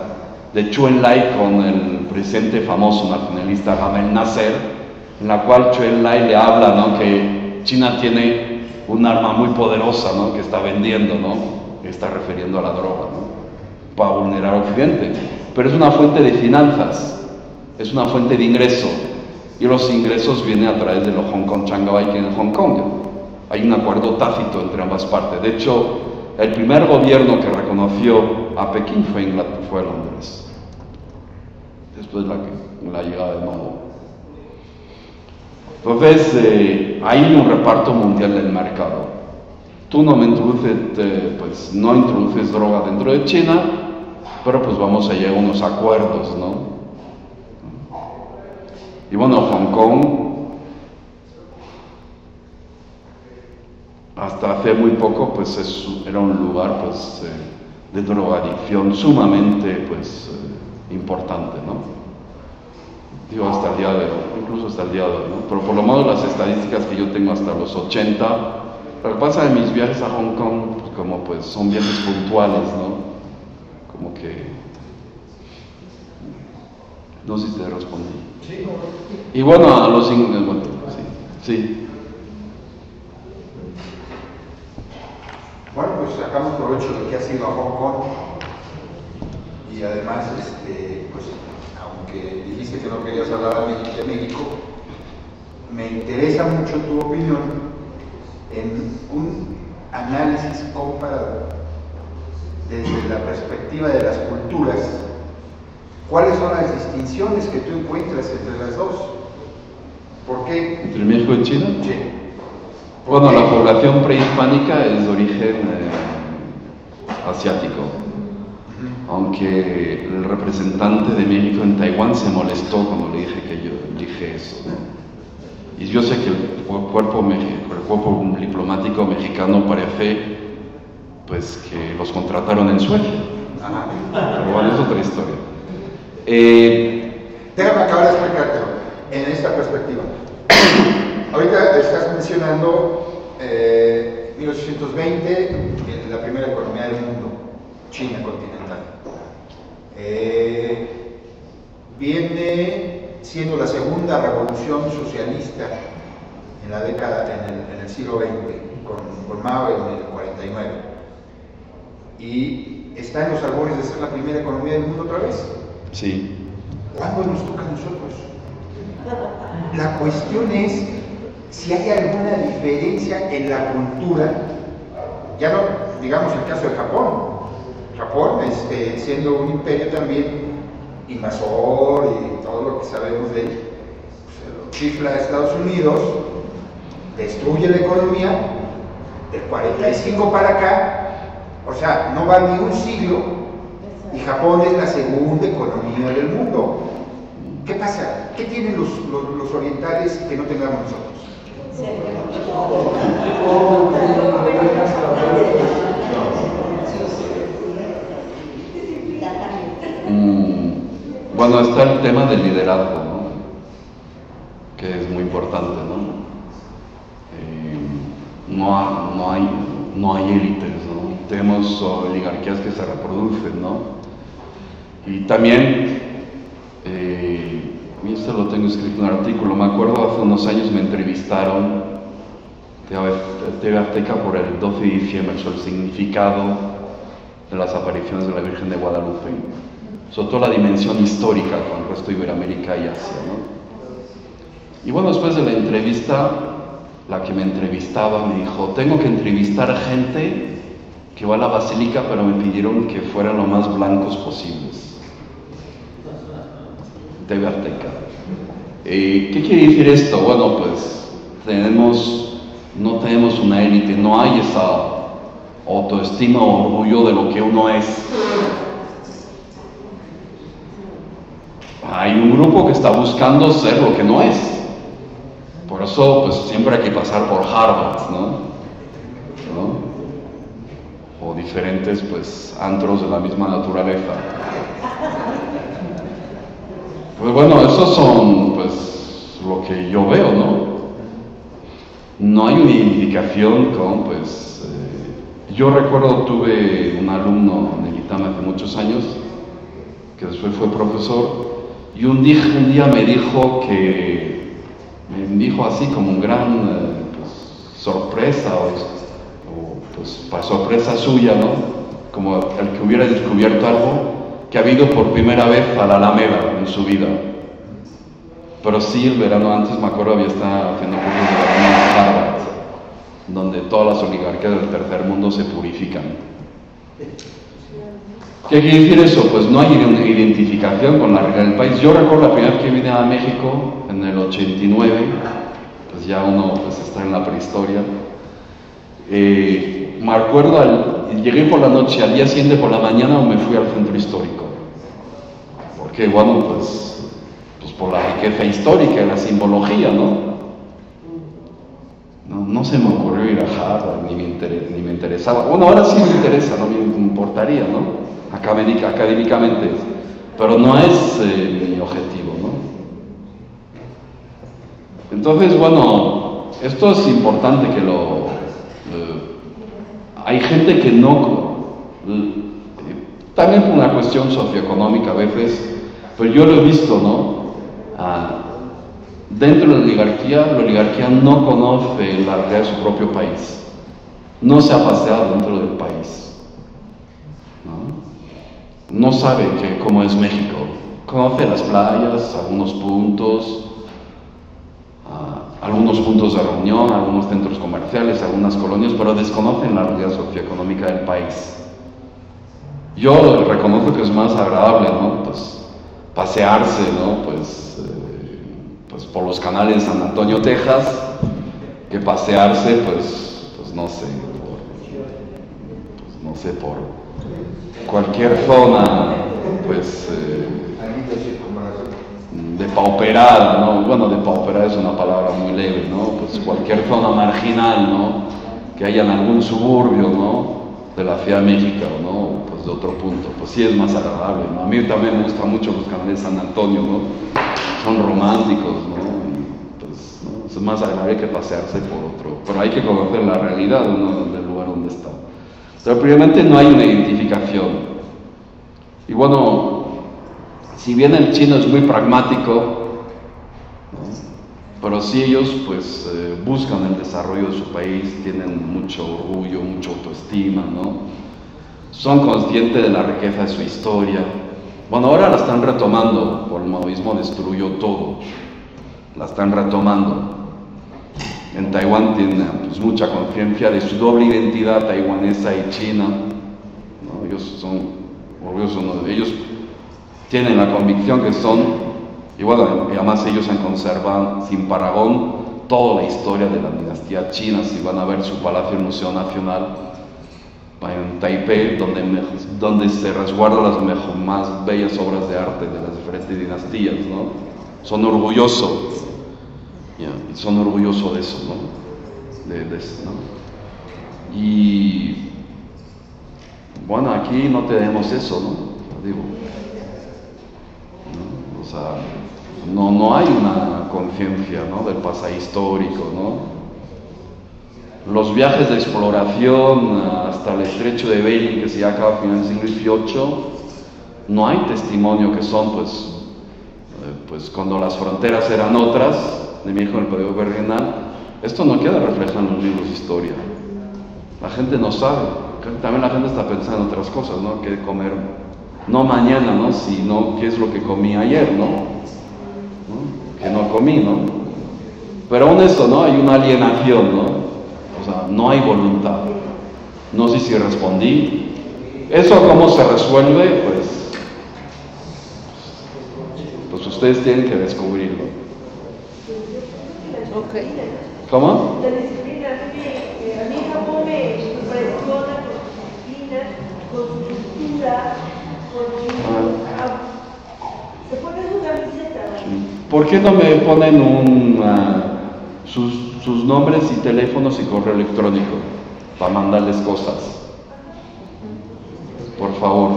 Speaker 1: de Zhou Enlai con el presidente famoso nacionalista Gamal Nasser, en la cual Zhou Enlai le habla, ¿no?, que China tiene un arma muy poderosa, ¿no?, que está vendiendo, ¿no?, que está refiriendo a la droga, ¿no?, para vulnerar a Occidente. Pero es una fuente de finanzas, es una fuente de ingreso, y los ingresos vienen a través de los Hong Kong Shanghai, que en Hong Kong hay un acuerdo tácito entre ambas partes. De hecho, el primer gobierno que reconoció a Pekín fue Londres, después la llegada de Mao. Entonces, hay un reparto mundial del mercado. Tú no introduces droga dentro de China, pero pues vamos a llegar a unos acuerdos, ¿no? Y bueno, Hong Kong, hasta hace muy poco, pues era un lugar, pues, de drogadicción sumamente, pues, importante, ¿no? Digo, hasta el día de hoy, incluso hasta el día de hoy, ¿no? Pero por lo menos las estadísticas que yo tengo hasta los 80, lo que pasa en mis viajes a Hong Kong, pues, como pues son viajes puntuales, ¿no? Como que, no sé si te respondí.
Speaker 5: Sí,
Speaker 1: y bueno, a los bueno, sí.
Speaker 6: Bueno, pues sacamos provecho de que has ido a Hong Kong y además, pues, aunque dijiste que no querías hablar de México, me interesa mucho tu opinión en un análisis comparado desde la perspectiva de las culturas. ¿Cuáles son las distinciones que tú encuentras entre las dos? ¿Por qué?
Speaker 1: ¿Entre México y China?
Speaker 6: Sí.
Speaker 1: Bueno, la población prehispánica es de origen asiático, aunque el representante de México en Taiwán se molestó cuando le dije que yo dije eso, ¿no? Y yo sé que el cuerpo diplomático mexicano parece pues que los contrataron en Suecia. Pero bueno, es otra historia.
Speaker 6: Déjame acabar de explicártelo en esta perspectiva. Ahorita estás mencionando 1820, la primera economía del mundo, China continental. Viene siendo la segunda revolución socialista en la década, en el siglo XX, con Mao en el 49. Y está en los albores de ser la primera economía del mundo otra vez.
Speaker 1: Sí.
Speaker 6: ¿Cuándo nos toca a nosotros? La cuestión es si hay alguna diferencia en la cultura, ya no digamos el caso de Japón. Japón, siendo un imperio también invasor y todo lo que sabemos de él, pues, lo chifla a Estados Unidos, destruye la economía, del 45 para acá, o sea, no va ni un siglo, y Japón es la segunda economía del mundo. ¿Qué pasa? ¿Qué tienen los orientales que no tengamos nosotros?
Speaker 1: Bueno, está el tema del liderazgo, ¿no? Que es muy importante, ¿no? No hay élites, ¿no? Tenemos oligarquías que se reproducen, ¿no? Y también, esto lo tengo escrito en un artículo, me acuerdo hace unos años me entrevistaron TV Azteca por el 12 de diciembre sobre el significado de las apariciones de la Virgen de Guadalupe, sobre todo la dimensión histórica con el resto de Iberoamérica y Asia, ¿no? Y bueno, después de la entrevista, la que me entrevistaba me dijo, tengo que entrevistar gente que va a la basílica, pero me pidieron que fueran lo más blancos posibles. TV Azteca. ¿Qué quiere decir esto? Bueno, pues no tenemos una élite, no hay esa autoestima o orgullo de lo que uno es. Hay un grupo que está buscando ser lo que no es. Por eso, pues siempre hay que pasar por Harvard, ¿no? O diferentes, pues, antros de la misma naturaleza. Pues bueno, esos son, pues, lo que yo veo, ¿no? No hay una identificación con, pues, yo recuerdo, tuve un alumno en el ITAM hace muchos años, que después fue profesor, y un día me dijo así como un gran pues, sorpresa, o pues para sorpresa suya, ¿no? Como el que hubiera descubierto algo, que ha ido por primera vez a la Alameda en su vida. Pero sí, el verano antes, me acuerdo, había estado haciendo cursos de verano en Harvard, donde todas las oligarquías del tercer mundo se purifican. ¿Qué quiere decir eso? Pues no hay una identificación con la realidad del país. Yo recuerdo la primera vez que vine a México, en el 89, pues ya uno pues, está en la prehistoria. Me acuerdo, llegué por la noche, al día siguiente por la mañana me fui al centro histórico. Porque, bueno, pues por la riqueza histórica y la simbología, ¿no? No se me ocurrió ir a Harvard, ni me interesaba. Bueno, ahora sí me interesa, no me importaría, ¿no? Académicamente, pero no es mi objetivo, ¿no? Entonces, bueno, esto es importante que hay gente que no, también por una cuestión socioeconómica a veces, pero yo lo he visto, ¿no? Dentro de la oligarquía no conoce la realidad de su propio país, no se ha paseado dentro del país, no sabe cómo es México, conoce las playas, algunos puntos de reunión, algunos centros comerciales, algunas colonias, pero desconocen la realidad socioeconómica del país. Yo reconozco que es más agradable, ¿no? Pues pasearse, ¿no? Pues por los canales de San Antonio, Texas, que pasearse, pues no sé, por cualquier zona, pues depauperada, ¿no? Bueno, depauperada es una palabra muy leve, ¿no? Pues cualquier zona marginal, ¿no? Que haya en algún suburbio, ¿no? De la Ciudad de México, ¿no? Pues de otro punto, pues sí es más agradable, ¿no? A mí también me gustan mucho los canales de San Antonio, ¿no? Son románticos, ¿no? Pues, ¿no? Es más agradable que pasearse por otro, pero hay que conocer la realidad, ¿no? Del lugar donde está. Pero primeramente no hay una identificación. Y bueno, si bien el chino es muy pragmático, Pero sí ellos pues buscan el desarrollo de su país, tienen mucho orgullo, mucha autoestima, ¿no? Son conscientes de la riqueza de su historia. Bueno, ahora la están retomando, por el maoísmo destruyó todo, la están retomando. En Taiwán tienen pues, mucha conciencia de su doble identidad taiwanesa y china, ¿no? Ellos son orgullosos, ¿no? Ellos tienen la convicción que son, y bueno, y además ellos han conservado sin paragón toda la historia de la dinastía china. Si van a ver su palacio, el Museo Nacional en Taipei, donde se resguardan las más bellas obras de arte de las diferentes dinastías, ¿no? Son orgullosos. Y son orgullosos de eso, ¿no? De eso, ¿no? Y bueno, aquí no tenemos eso, ¿no? Digo, ¿no? O sea, no hay una conciencia, ¿no? Del pasado histórico, ¿no? Los viajes de exploración hasta el estrecho de Bering, que se ya acaba a finales del siglo XVIII, no hay testimonio que son, pues cuando las fronteras eran otras, de mi hijo en el periodo virreinal. Esto no queda reflejado en los libros de historia. La gente no sabe. También la gente está pensando en otras cosas, ¿no? ¿Qué comer? No mañana, ¿no? Sino qué es lo que comí ayer, ¿no? Que no comí, ¿no? Pero aún eso, ¿no? Hay una alienación, ¿no? O sea, no hay voluntad. No sé si respondí. ¿Eso cómo se resuelve? Pues ustedes tienen que descubrirlo.
Speaker 2: Okay.
Speaker 1: ¿Cómo?
Speaker 7: La disciplina, a mí Japón me impresiona con su disciplina, con su cultura, se pone su camiseta.
Speaker 1: ¿Por qué no me ponen sus nombres y teléfonos y correo electrónico para mandarles cosas? Por favor.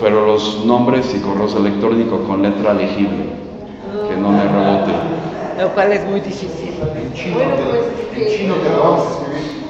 Speaker 1: Pero los nombres y correos electrónicos con letra legible, que no me rebote.
Speaker 2: Lo cual es muy difícil.
Speaker 6: En chino te lo vamos a escribir.